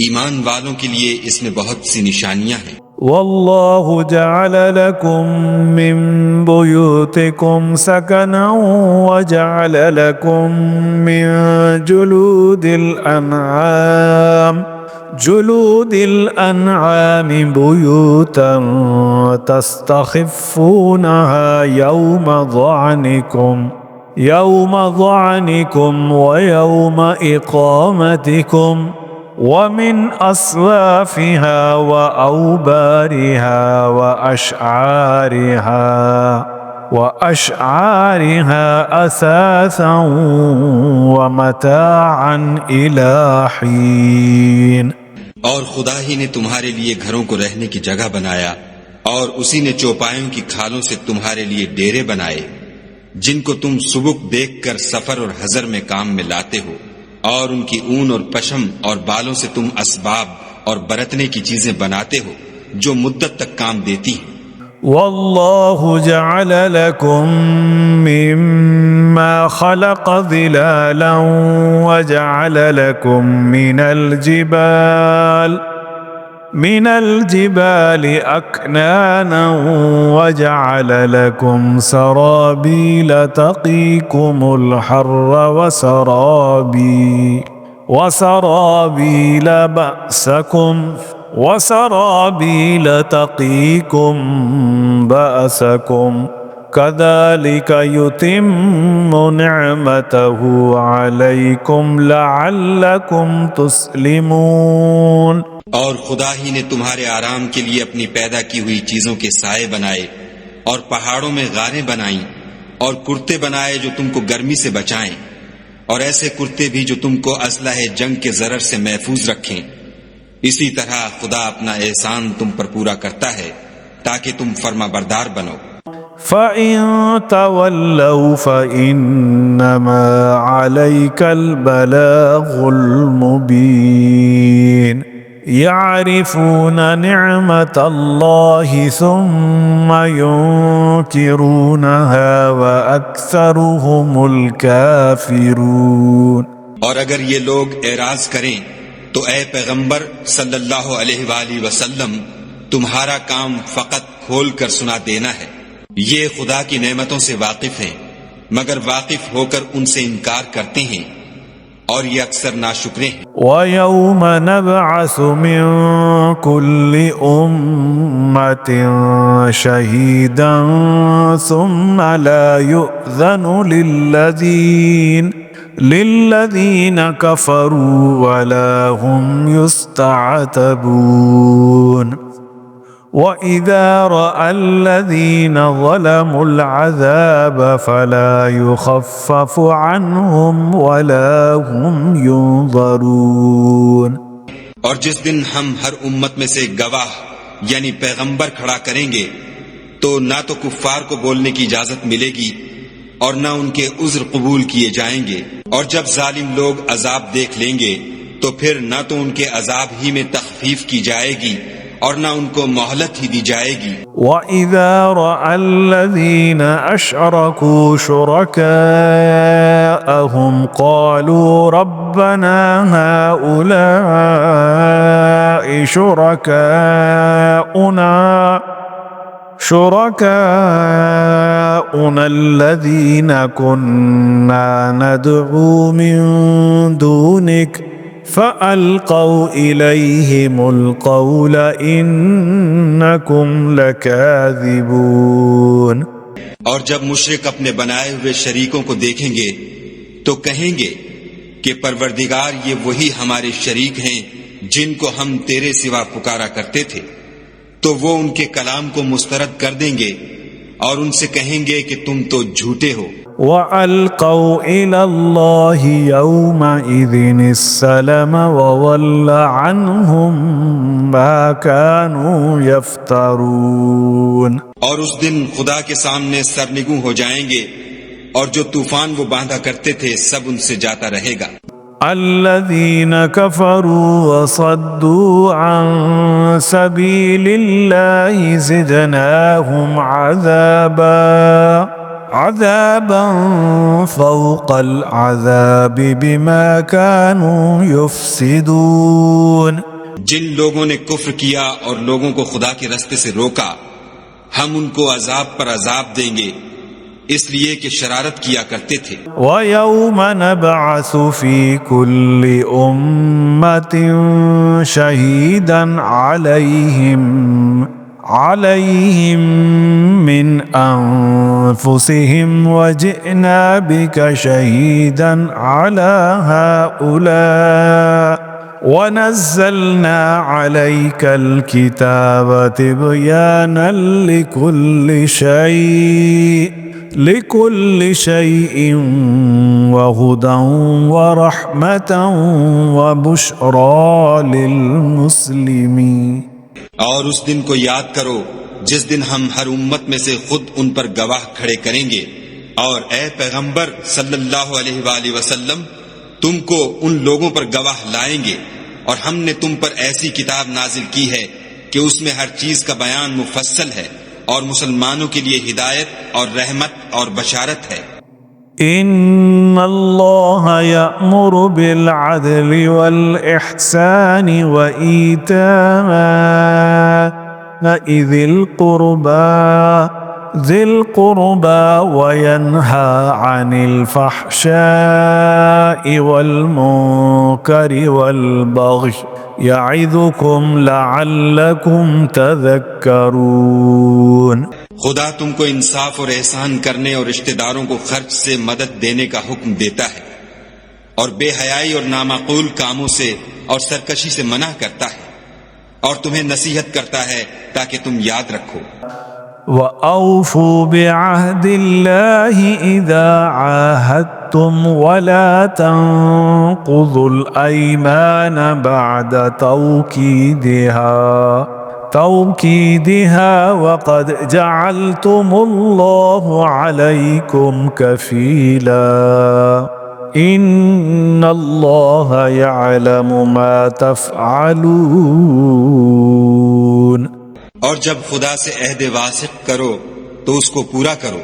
ایمان والوں کے لیے اس میں بہت سی نشانیاں ہیں. والله جعل لكم من بيوتكم سكنا وجعل لكم من جلود الأنعام بيوتا تستخفونها يوم ضعنكم ويوم إقامتكم ومن أصوافها وأوبارها وأشعارها أثاثا ومتاعا إلى حين. اور خدا ہی نے تمہارے لیے گھروں کو رہنے کی جگہ بنایا اور اسی نے چوپایوں کی کھالوں سے تمہارے لیے ڈیرے بنائے جن کو تم سبک دیکھ کر سفر اور حضر میں کام میں لاتے ہو اور ان کی اون اور پشم اور بالوں سے تم اسباب اور برتنے کی چیزیں بناتے ہو جو مدت تک کام دیتی ہیں. والله جعل لكم مما خلق ظلالا وجعل لكم من الجبال أكنانا وجعل لكم سرابيل تقيكم الحر وسرابيل تقيكم بأسكم كذلك يتم نعمته عليكم لعلكم تسلمون. اور خدا ہی نے تمہارے آرام کے لیے اپنی پیدا کی ہوئی چیزوں کے سائے بنائے اور پہاڑوں میں غاریں بنائیں اور کرتے بنائے جو تم کو گرمی سے بچائیں اور ایسے کرتے بھی جو تم کو اسلحہ جنگ کے ضرر سے محفوظ رکھیں. اسی طرح خدا اپنا احسان تم پر پورا کرتا ہے تاکہ تم فرما بردار بنو. فَإِن تَوَلَّوْا فَإِنَّمَا عَلَيْكَ الْبَلَاغُ الْمُبِينُ. يَعْرِفُونَ نِعْمَةَ اللَّهِ ثُمَّ يُنْكِرُونَهَا وَأَكْثَرُهُمُ الْكَافِرُونَ. اور اگر یہ لوگ اعراض کریں تو اے پیغمبر صلی اللہ علیہ وآلہ وسلم تمہارا کام فقط کھول کر سنا دینا ہے. یہ خدا کی نعمتوں سے واقف ہیں مگر واقف ہو کر ان سے انکار کرتے ہیں اور یہ اکثر ناشکرے ہیں. وَيَوْمَ نَبْعَثُ مِن كل أمة شهيدا ثم لا يؤذن للذين كفروا ولا هم يستعتبون وإذا رأى الذين ظلموا العذاب فلا يخفف عنهم ولا هم ينظرون۔ اور جس دن ہم ہر امت میں سے گواہ یعنی پیغمبر کھڑا کریں گے تو نہ تو کفار کو بولنے کی اجازت ملے گی اور نہ ان کے عذر قبول کیے جائیں گے، اور جب ظالم لوگ عذاب دیکھ لیں گے تو پھر نہ تو ان کے عذاب ہی میں تخفیف کی جائے گی اور نہ ان کو مہلت ہی دی جائے گی۔ وَإِذَا رَأَى الَّذِينَ أَشْرَكُوا شُرَكَاءَهُمْ قَالُوا رَبَّنَا هَؤُلَاءِ شُرَكَاؤُنَا الَّذِينَ كُنَّا نَدْعُو مِن دُونِكَ فَأَلْقَوْا إِلَيْهِمُ الْقَوْلَ إِنَّكُمْ لَكَاذِبُونَ۔ اور جب مشرک اپنے بنائے ہوئے شریکوں کو دیکھیں گے تو کہیں گے کہ پروردگار یہ وہی ہمارے شریک ہیں جن کو ہم تیرے سوا پکارا کرتے تھے، تو وہ ان کے کلام کو مسترد کر دیں گے اور ان سے کہیں گے کہ تم تو جھوٹے ہو۔ وَأَلْقَوْا إِلَى اللَّهِ يَوْمَئِذٍ السَّلَمَ وَضَلَّ عَنْهُمْ مَا كَانُوا يَفْتَرُونَ۔ اور اس دن خدا کے سامنے سرنگوں ہو جائیں گے اور جو طوفان وہ باندھا کرتے تھے سب ان سے جاتا رہے گا۔ الذين كفروا وصدوا عن سبيل الله زدناهم عذابا فوق العذاب بما كانوا يفسدون۔ جن لوگوں نے کفر کیا اور لوگوں کو خدا کے راستے سے روکا ہم ان کو عذاب پر عذاب دیں گے اس لیے کہ شرارت کیا کرتے تھے۔ وَيَوْمَ نَبْعَثُ فِي كُلِّ أُمَّةٍ شَهِيدًا عَلَيْهِمْ مِنْ أَنفُسِهِمْ وَجِئْنَا بِكَ شَهِيدًا عَلَى هَؤُلَاءِ وَنَزَّلْنَا عَلَيْكَ الْكِتَابَ تِبْيَانًا لِكُلِّ شَيْءٍ وَهُدًى وَرَحْمَةً وَبُشْرَى لِلْمُسْلِمِينَ۔ اور اس دن کو یاد کرو جس دن ہم ہر امت میں سے خود ان پر گواہ کھڑے کریں گے، اور اے پیغمبر صلی اللہ علیہ وآلہ وسلم تم کو ان لوگوں پر گواہ لائیں گے، اور ہم نے تم پر ایسی کتاب نازل کی ہے کہ اس میں ہر چیز کا بیان مفصل ہے اور مسلمانوں کے لیے ہدایت اور رحمت اور بشارت ہے۔ ان اللہ یأمر بالعدل والإحسان وإیتاء ذی القربى وینہا عن الفحشاء والمنکر والبغی یعظکم لعلکم تذکرون۔ خدا تم کو انصاف اور احسان کرنے اور رشتہ داروں کو خرچ سے مدد دینے کا حکم دیتا ہے، اور بے حیائی اور نامعقول کاموں سے اور سرکشی سے منع کرتا ہے، اور تمہیں نصیحت کرتا ہے تاکہ تم یاد رکھو۔ وَأَوْفُوا بِعَهْدِ اللَّهِ إِذَا عَاهَدتُّمْ وَلَا تَنقُضُوا الْأَيْمَانَ بَعْدَ توكيدها وقد جعلتم الله عليكم كفيلا إن الله يعلم ما تفعلون۔ اور جب خدا سے عہد واثق کرو تو اس کو پورا کرو،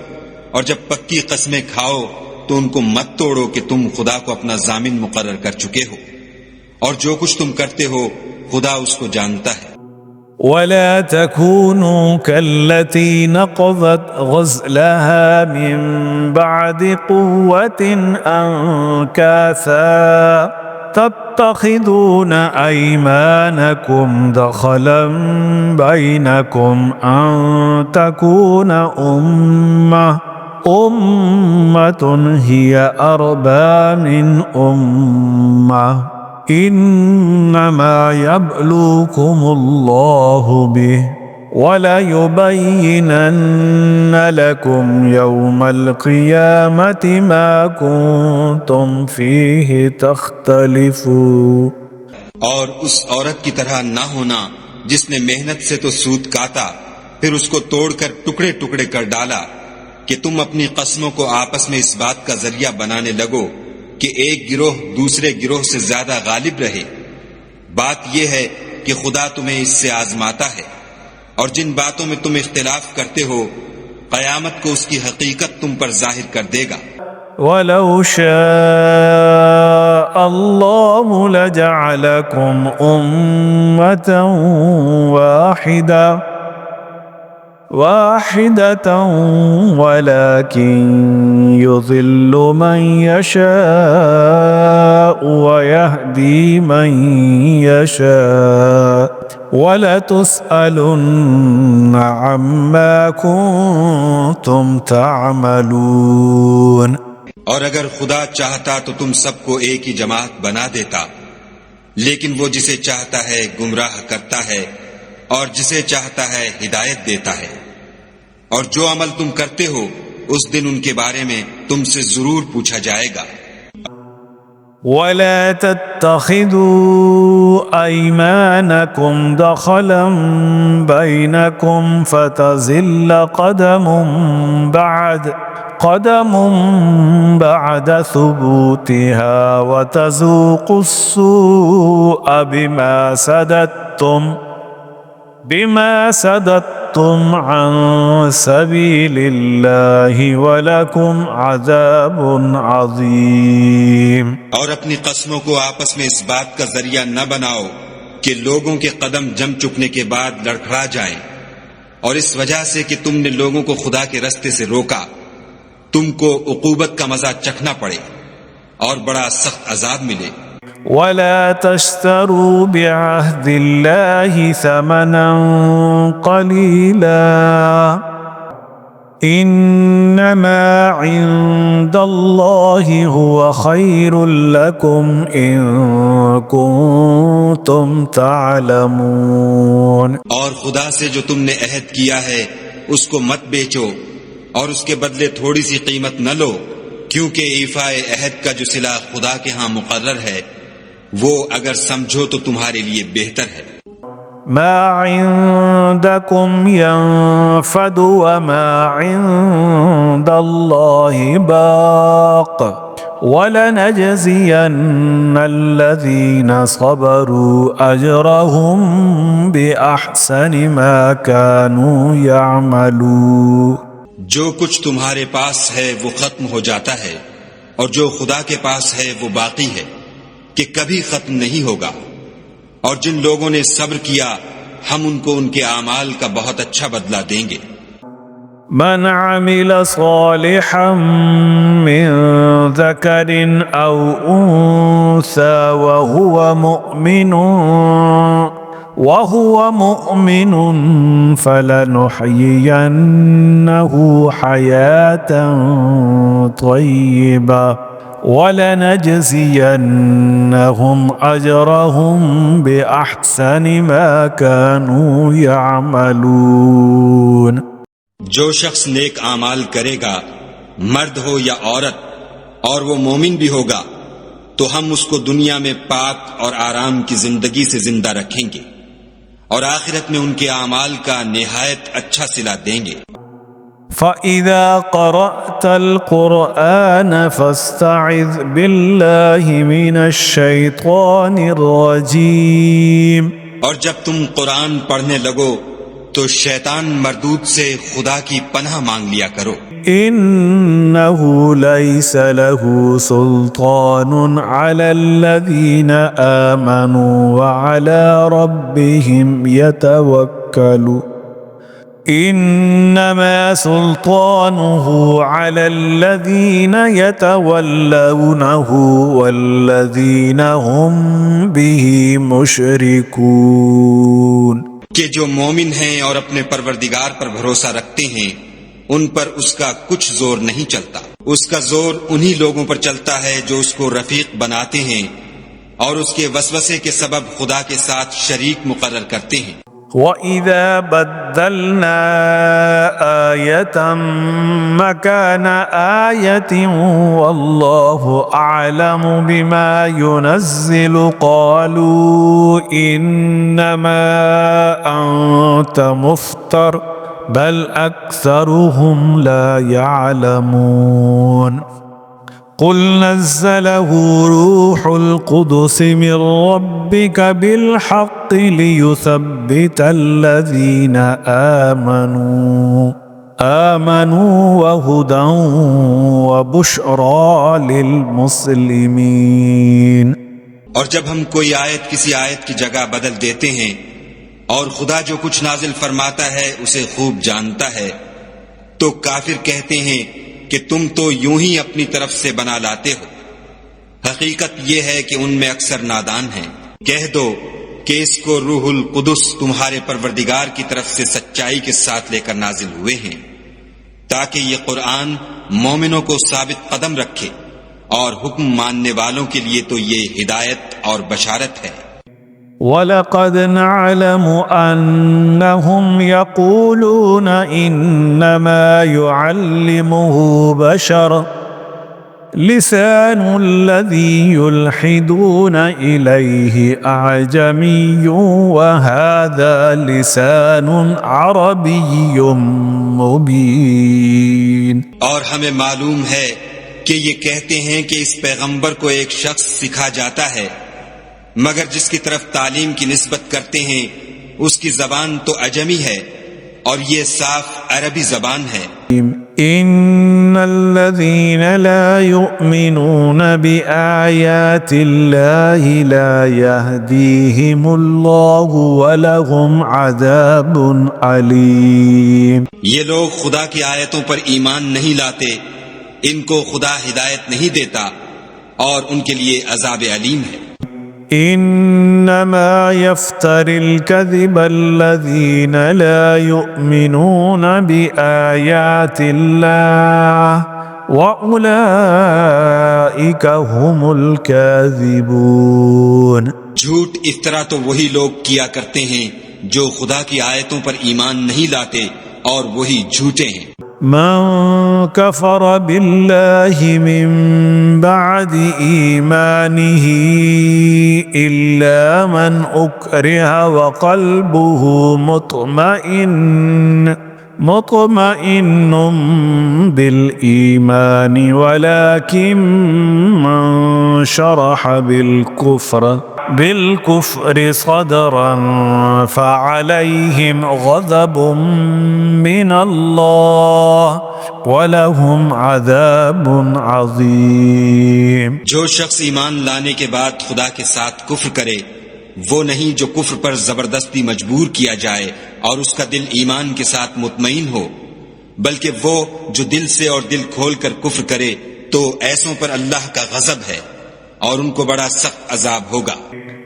اور جب پکی قسمیں کھاؤ تو ان کو مت توڑو کہ تم خدا کو اپنا ضامن مقرر کر چکے ہو، اور جو کچھ تم کرتے ہو خدا اس کو جانتا ہے۔ ولا تكونوا كالتي نقضت غزلها من بعد قوة أنكاثا تتخذون أيمانكم دخلا بينكم أن تكون أمة هي أربى من أمة إنما يبلوكم الله به وَلَيُبَيِّنَنَّ لَكُمْ يَوْمَ الْقِيَامَةِ مَا كُنْتُمْ فِيهِ تَخْتَلِفُونَ۔ اور اس عورت کی طرح نہ ہونا جس نے محنت سے تو سود کاتا پھر اس کو توڑ کر ٹکڑے ٹکڑے کر ڈالا کہ تم اپنی قسموں کو آپس میں اس بات کا ذریعہ بنانے لگو کہ ایک گروہ دوسرے گروہ سے زیادہ غالب رہے۔ بات یہ ہے کہ خدا تمہیں اس سے آزماتا ہے، اور جن باتوں میں تم اختلاف کرتے ہو قیامت کو اس کی حقیقت تم پر ظاہر کر دے گا۔ وَلَوْ شَاءَ اللَّهُ لَجَعَلَكُمْ أُمَّةً واحدة ولكن يضل من يشاء ويهدي من يشاء وَلَتُسْأَلُنَّ عَمَّا كُنْتُمْ تَعْمَلُونَ۔ اور اگر خدا چاہتا تو تم سب کو ایک ہی جماعت بنا دیتا، لیکن وہ جسے چاہتا ہے گمراہ کرتا ہے اور جسے چاہتا ہے ہدایت دیتا ہے، اور جو عمل تم کرتے ہو اس دن ان کے بارے میں تم سے ضرور پوچھا جائے گا۔ وَلَا تَتَّخِذُوا أَيْمَانَكُمْ دَخَلًا بَيْنَكُمْ فَتَزِلَّ قَدَمٌ بَعْدَ ثُبُوتِهَا وَتَذُوقُوا السُّوءَ بِمَا سَدَدتُّمْ عَنْ سَبِيلِ اللَّهِ وَلَكُمْ عَذَابٌ عَظِيمٌ۔ اور اپنی قسموں کو آپس میں اس بات کا ذریعہ نہ بناؤ کہ لوگوں کے قدم جم چکنے کے بعد لڑکھڑا جائیں، اور اس وجہ سے کہ تم نے لوگوں کو خدا کے رستے سے روکا تم کو عقوبت کا مزہ چکھنا پڑے اور بڑا سخت عذاب ملے۔ وَلَا تَشْتَرُوا بِعَهْدِ اللَّهِ ثَمَنًا قَلِيلًا إِنَّمَا عِندَ اللَّهِ هُوَ خَيْرٌ لَكُمْ إِن كُنتُمْ تَعْلَمُونَ۔ اور خدا سے جو تم نے عہد کیا ہے اس کو مت بیچو اور اس کے بدلے تھوڑی سی قیمت نہ لو، کیونکہ ایفاء عہد کا جو صلہ خدا کے ہاں مقرر ہے وہ اگر سمجھو تو تمہارے لیے بہتر ہے۔ ما عندكم ينفد وما عند الله باق وَلَنَجْزِيَنَّ الَّذِينَ صَبَرُوا أَجْرَهُمْ بِأَحْسَنِ مَا كَانُوا يَعْمَلُونَ۔ جو کچھ تمہارے پاس ہے وہ ختم ہو جاتا ہے، اور جو خدا کے پاس ہے وہ باقی ہے کہ کبھی ختم نہیں ہوگا۔ اور جن لوگوں نے صبر کیا ہم ان کو ان کے اعمال کا بہت اچھا بدلہ دیں گے۔ من عمل صالحا من ذكر أو أنثى وهو مؤمن فلنحيينه حياة طيبة وَلَنَجْزِيَنَّهُمْ أَجْرَهُمْ بِأَحْسَنِ مَا كَانُوا يَعْمَلُونَ۔ جو شخص نیک اعمال کرے گا، مرد ہو یا عورت، اور وہ مومن بھی ہوگا، تو ہم اس کو دنیا میں پاک اور آرام کی زندگی سے زندہ رکھیں گے، اور آخرت میں ان کے اعمال کا نہایت اچھا صلہ دیں گے۔ فَإِذَا قَرَأْتَ الْقُرْآنَ فَاسْتَعِذْ بِاللَّهِ مِنَ الشَّيْطَانِ الرَّجِيمِ۔ اور جب تم قرآن پڑھنے لگو تو شیطان مردود سے خدا کی پناہ مانگ لیا کرو۔ إِنَّهُ لَيْسَ لَهُ سُلْطَانٌ عَلَى الَّذِينَ آمَنُوا وَعَلَى رَبِّهِمْ يَتَوَكَّلُونَ۔ إنما سلطانه على الذين يتولونه والذين هم به مشركون. کہ جو مومن ہیں اور اپنے پروردگار پر بھروسہ رکھتے ہیں ان پر اس کا کچھ زور نہیں چلتا. اس کا زور انہی لوگوں پر چلتا ہے جو اس کو رفیق بناتے ہیں اور اس کے وسوسے کے سبب خدا کے ساتھ شریک مقرر کرتے ہیں. وَإِذَا بَدَّلْنَا آيَةً مَكَانَ آيَةٍ وَاللَّهُ أَعْلَمُ بِمَا يُنَزِّلُ قَالُوا إِنَّمَا أَنْتَ مُفْتَرٍ بَلْ أَكْثَرُهُمْ لَا يَعْلَمُونَ. قل نزله روح القدس من ربك بالحق ليثبت الذين آمنوا وهدى وبشرى للمسلمين. اور جب ہم کوئی آیت کسی آیت کی جگہ بدل دیتے ہیں اور خدا جو کچھ نازل فرماتا ہے اسے خوب جانتا ہے تو کافر کہتے ہیں کہ تم تو یوں ہی اپنی طرف سے بنا لاتے ہو. حقیقت یہ ہے کہ ان میں اکثر نادان ہیں. کہہ دو کہ اس کو روح القدس تمہارے پروردگار کی طرف سے سچائی کے ساتھ لے کر نازل ہوئے ہیں تاکہ یہ قرآن مومنوں کو ثابت قدم رکھے اور حکم ماننے والوں کے لیے تو یہ ہدایت اور بشارت ہے. وَلَقَدْ نَعْلَمُ أَنَّهُمْ يَقُولُونَ إِنَّمَا يُعَلِّمُهُ بَشَرٌ لِسَانُ الَّذِي يُلْحِدُونَ إِلَيْهِ أَعْجَمِيٌّ وَهَذَا لِسَانٌ عَرَبِيٌّ مُبِينٌ. اور ہمیں معلوم ہے کہ یہ کہتے ہیں کہ اس پیغمبر کو ایک شخص سکھا جاتا ہے مگر جس کی طرف تعلیم کی نسبت کرتے ہیں اس کی زبان تو عجمی ہے اور یہ صاف عربی زبان ہے. ان الذين لا يؤمنون بآيات الله لا يهديهم الله ولهم عذاب عليم. یہ لوگ خدا کی آیتوں پر ایمان نہیں لاتے ان کو خدا ہدایت نہیں دیتا اور ان کے لیے عذاب علیم ہے. انما يفتر الكذب الذين لا يؤمنون بآيات الله واولئك هم الكاذبون. جھوٹ افطرا تو وہی لوگ کیا کرتے ہیں جو خدا کی آیتوں پر ایمان نہیں لاتے اور وہی جھوٹے ہیں. من كفر بالله من بعد إيمانه إلا من أكره وقلبه مطمئن بالإيمان ولكن من شرح بالكفر صدرا فعليهم غضب من الله وَلَهُمْ عَذَابٌ عَظِيمٌ. جو شخص ایمان لانے کے بعد خدا کے ساتھ کفر کرے وہ نہیں جو کفر پر زبردستی مجبور کیا جائے اور اس کا دل ایمان کے ساتھ مطمئن ہو، بلکہ وہ جو دل سے اور دل کھول کر کفر کرے تو ایسوں پر اللہ کا غضب ہے اور ان کو بڑا سخت عذاب ہوگا.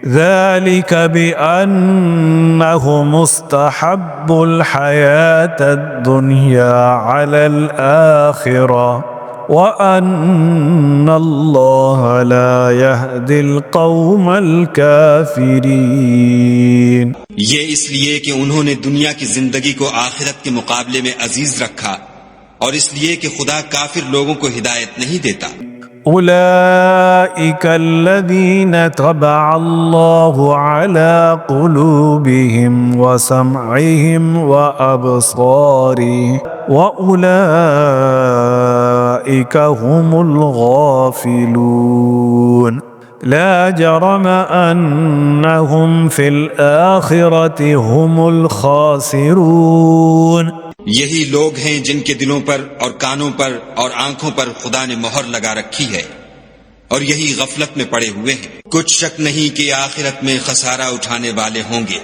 ذلك بأنه مستحب الحياة الدنيا على الآخرة وأن الله لا يهدي القوم الكافرين. یہ اس لیے کہ انہوں نے دنیا کی زندگی کو آخرت کے مقابلے میں عزیز رکھا اور اس لیے کہ خدا کافر لوگوں کو ہدایت نہیں دیتا. أولئك الذين طبع الله على قلوبهم وسمعهم وأبصارهم وأولئك هم الغافلون. لا جرم أنهم في الآخرة هم الخاسرون. یہی لوگ ہیں جن کے دلوں پر اور کانوں پر اور آنکھوں پر خدا نے مہر لگا رکھی ہے اور یہی غفلت میں پڑے ہوئے ہیں. کچھ شک نہیں کہ آخرت میں خسارہ اٹھانے والے ہوں گے.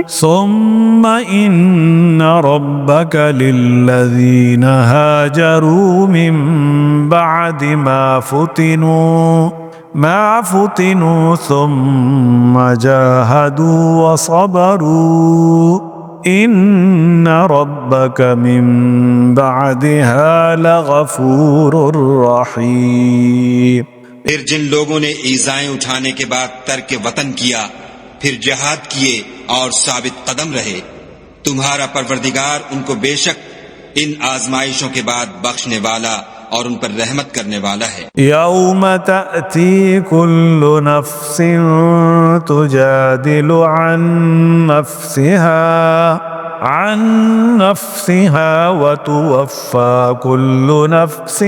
ثم إن ربك للذين هاجروا من بعد ما فتنوا ثم جاهدوا وصبروا إن ربك من بعدها لغفور رحيم. پھر جن لوگوں نے ایذائیں اٹھانے کے بعد ترک وطن کیا، پھر جہاد کیے اور ثابت قدم رہے، تمہارا پروردگار ان کو بے شک ان آزمائشوں کے بعد بخشنے والا اور ان پر رحمت کرنے والا ہے. یوم تأتی کل نفس تجادل عن نفسها وتوفى كل نفس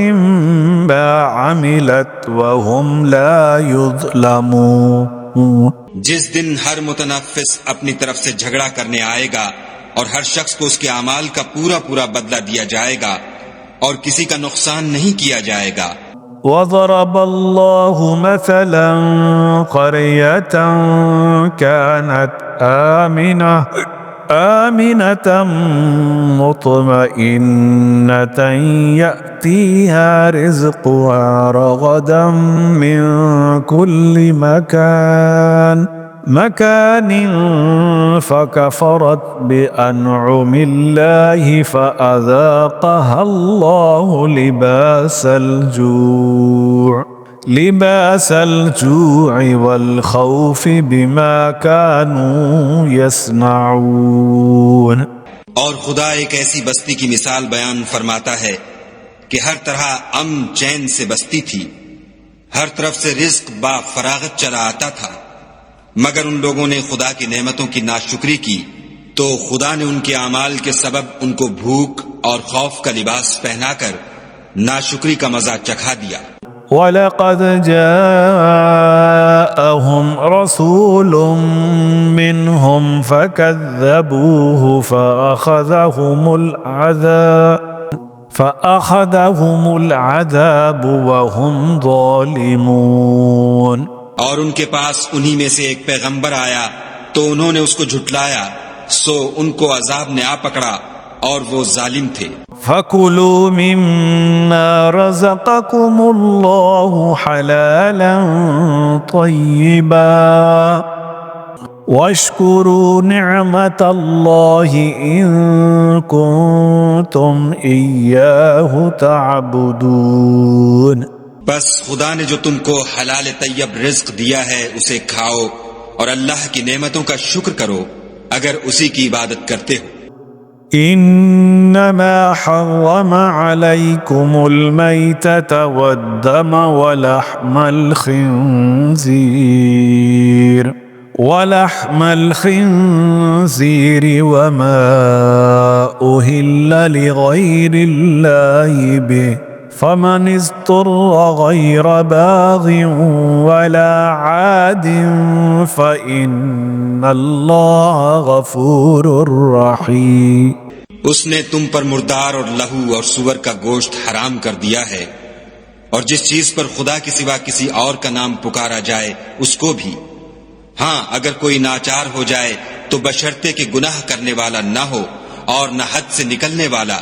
ما عملت وهم لا يظلمون. جس دن ہر متنفس اپنی طرف سے جھگڑا کرنے آئے گا اور ہر شخص کو اس کے اعمال کا پورا بدلہ دیا جائے گا اور کسی کا نقصان نہیں کیا جائے گا. وضرب الله مثلا قرية كانت آمنة مطمئنة يأتيها رزقها رغدا من كل مكان فكفرت بأنعم الله فأذاقها الله لباس الجوع والخوف بما كانوا يصنعون. اور خدا ایک ایسی بستی کی مثال بیان فرماتا ہے کہ ہر طرح امن چین سے بستی تھی، ہر طرف سے رزق با فراغت چلا آتا تھا، مگر ان لوگوں نے خدا کی نعمتوں کی ناشکری کی تو خدا نے ان کے اعمال کے سبب ان کو بھوک اور خوف کا لباس پہنا کر ناشکری کا مزہ چکھا دیا. وَلَقَدْ جَاءَهُمْ رَسُولٌ مِّنْهُمْ فَكَذَّبُوهُ فَأَخَذَهُمُ الْعَذَابُ وَهُمْ ظَالِمُونَ. اور ان کے پاس انہی میں سے ایک پیغمبر آیا تو انہوں نے اس کو جھٹلایا، سو ان کو عذاب نے آ پکڑا اور وہ ظالم تھے. فَكُلُوا مِمَّا رَزَقَكُمُ اللَّهُ حَلَالًا طَيِّبًا وَاشْكُرُوا نِعْمَةَ اللَّهِ إِن كُنتُمْ إِيَّاهُ تَعْبُدُونَ. بس خدا نے جو تم کو حلال طیب رزق دیا ہے اسے کھاؤ اور اللہ کی نعمتوں کا شکر کرو اگر اسی کی عبادت کرتے ہو. انما حرم عليكم الميتة والدم ولحم الخنزير وما أهل لغير الله به فمن اضطر غير باغ ولا عاد فإن الله غفور رحيم. اس نے تم پر مردار اور لہو اور سور کا گوشت حرام کر دیا ہے، اور جس چیز پر خدا کے سوا کسی اور کا نام پکارا جائے اس کو بھی. ہاں اگر کوئی ناچار ہو جائے تو بشرطے کہ گناہ کرنے والا نہ ہو اور نہ حد سے نکلنے والا،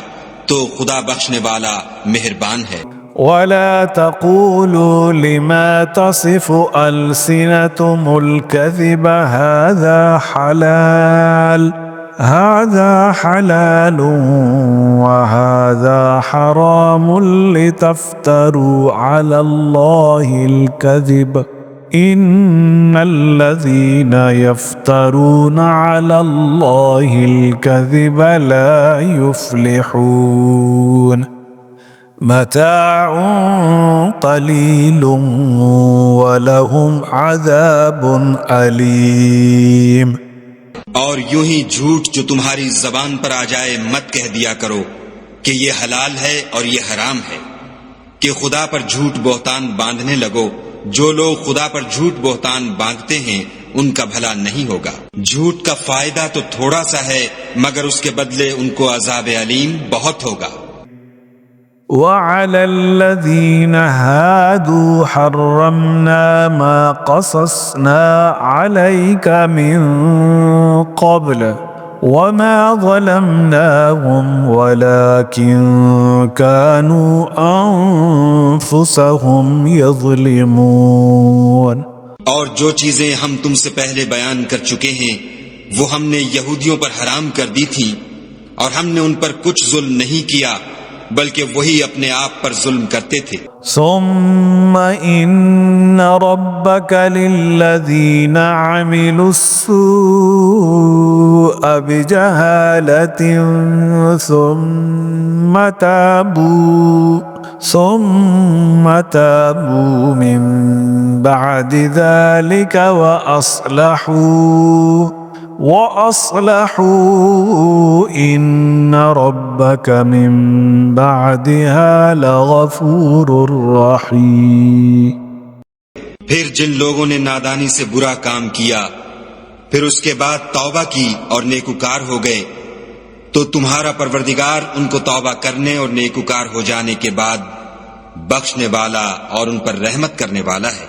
تو خدا بخشنے والا مہربان ہے. ولا تقولوا لما تصف ألسنتكم الكذب هذا حلال وهذا حرام لتفتروا على الله الكذب إن الذين يفترون على الله الكذب لا يفلحون. متاع قليل ولهم عذاب أليم. اور یوں ہی جھوٹ جو تمہاری زبان پر آ جائے مت کہہ دیا کرو کہ یہ حلال ہے اور یہ حرام ہے، کہ خدا پر جھوٹ بہتان باندھنے لگو. جو لوگ خدا پر جھوٹ بہتان باندھتے ہیں ان کا بھلا نہیں ہوگا. جھوٹ کا فائدہ تو تھوڑا سا ہے مگر اس کے بدلے ان کو عذاب علیم بہت ہوگا. وعلى الذين هادوا حرمنا ما قصصنا عليك من قبل وما ظلمناهم ولكن كانوا أنفسهم يظلمون. اور جو چیزیں ہم تم سے پہلے بیان کر چکے ہیں وہ ہم نے یہودیوں پر حرام کر دی تھیں، اور ہم نے ان پر کچھ ظلم نہیں کیا بلکہ وہی اپنے آپ پر ظلم کرتے تھے. ثم إن ربك للذين عملوا السوء بجهالة ثم تابوا من بعد ذلك وأصلحوا إن ربك من بعدها لغفور رحيم. پھر جن لوگوں نے نادانی سے برا کام کیا پھر اس کے بعد توبہ کی اور نیکوکار ہو گئے تو تمہارا پروردگار ان کو توبہ کرنے اور نیکوکار ہو جانے کے بعد بخشنے والا اور ان پر رحمت کرنے والا ہے.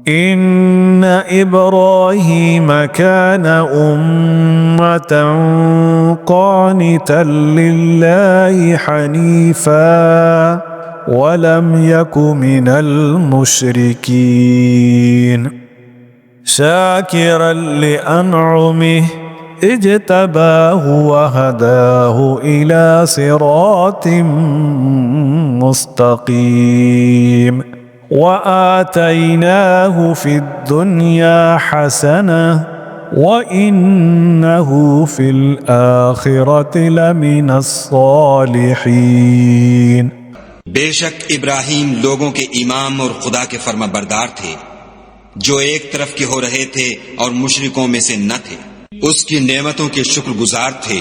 إن إبراهيم كان أمة قانتا لله حنيفا ولم يك من المشركين شاكرا لأنعمه اجتباه وهداه إلى صراط مستقيم وآتيناه في الدنيا حسنة وإنه في الآخرة لمن الصالحين. بے شک ابراہیم لوگوں کے امام اور خدا کے فرما بردار تھے جو ایک طرف کے ہو رہے تھے اور مشرکوں میں سے نہ تھے. اس کی نعمتوں کے شکر گزار تھے.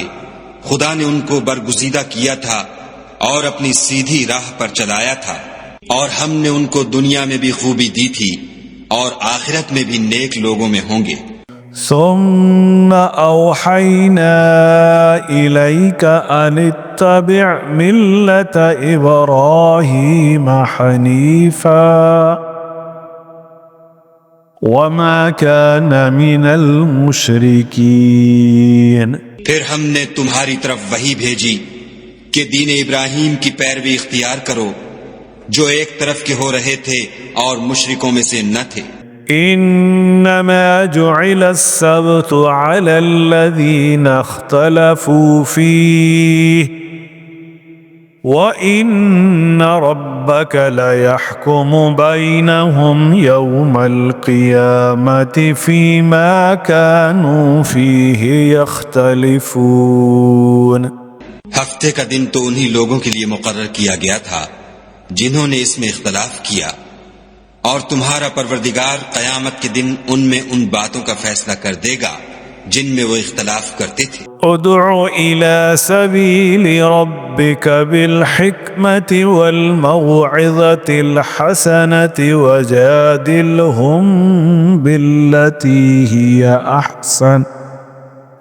خدا نے ان کو برگزیدہ کیا تھا اور اپنی سیدھی راہ پر چلایا تھا، اور ہم نے ان کو دنیا میں بھی خوبی دی تھی اور آخرت میں بھی نیک لوگوں میں ہوں گے. ثم أوحينا إليك أن اتبع ملة إبراهيم حنيفا وما كان من المشركين. پھر ہم نے تمہاری طرف وحی بھیجی کہ دین ابراہیم کی پیروی اختیار کرو جو ایک طرف کے ہو رہے تھے اور مشرکوں میں سے نہ تھے. انما جعل السبت على الذين اختلفوا فيه وان ربك ليحكم بينهم يوم القيامة فيما كانوا فيه يختلفون. ہفتے کا دن تو انہی لوگوں کے لیے مقرر کیا گیا تھا جنہوں نے اس میں اختلاف کیا، اور تمہارا پروردگار قیامت کے دن ان میں ان باتوں کا فیصلہ کر دے گا جن میں وہ اختلاف کرتے تھے. ادع الى سبيل ربك بالحكمة والموعظة الحسنة وجادلهم بالتي هي احسن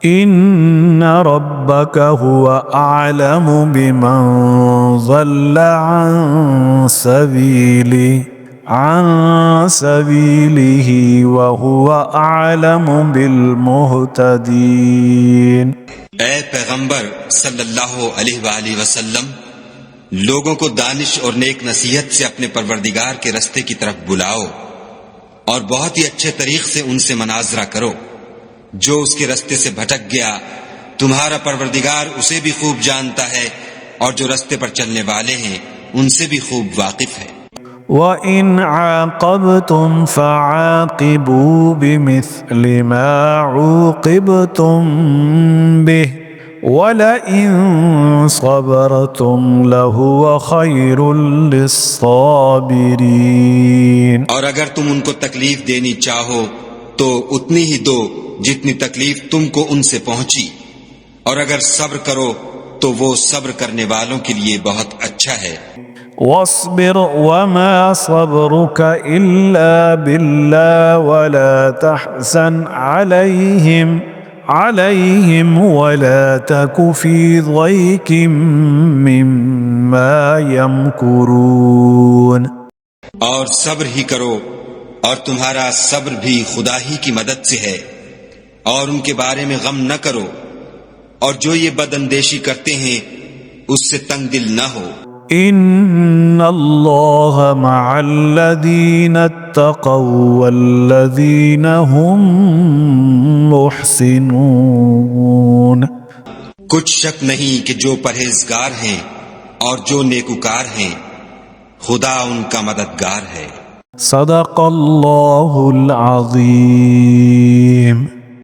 ان ربك هو اعلم بمن ضل عن سبيله وهو اعلم بالمهتدين. اے پیغمبر صلی اللہ علیہ وآلہ وسلم، لوگوں کو دانش اور نیک نصیحت سے اپنے پروردگار کے رستے کی طرف بلاؤ اور بہت ہی اچھے طریق سے ان سے مناظرہ کرو. جو اس کے رستے سے بھٹک گیا تمہارا پروردگار اسے بھی خوب جانتا ہے، اور جو رستے پر چلنے والے ہیں ان سے بھی خوب واقف ہے. وَإِنْ عَاقَبْتُمْ فَعَاقِبُوا بِمِثْلِ مَا عُوقِبْتُمْ بِهِ وَلَئِنْ صَبَرْتُمْ لَهُوَ خَيْرٌ لِلصَّابِرِينَ. اور اگر تم ان کو تکلیف دینی چاہو تو اتنی ہی دو جتنی تکلیف تم کو ان سے پہنچی، اور اگر صبر کرو تو وہ صبر کرنے والوں کے لیے بہت اچھا ہے. واصبر وما صبرك إلا بالله ولا تحزن عليهم ولا تك في ضيق مما يمكرون. اور صبر ہی کرو، اور تمہارا صبر بھی خدا ہی کی مدد سے ہے، اور ان کے بارے میں غم نہ کرو، اور جو یہ بد اندیشی کرتے ہیں اس سے تنگ دل نہ ہو۔ ان اللہ مع الذین اتقوا والذین هم محسنون۔ کچھ شک نہیں کہ جو پرہیزگار ہیں اور جو نیکوکار ہیں خدا ان کا مددگار ہے۔ صدق اللہ العظیم۔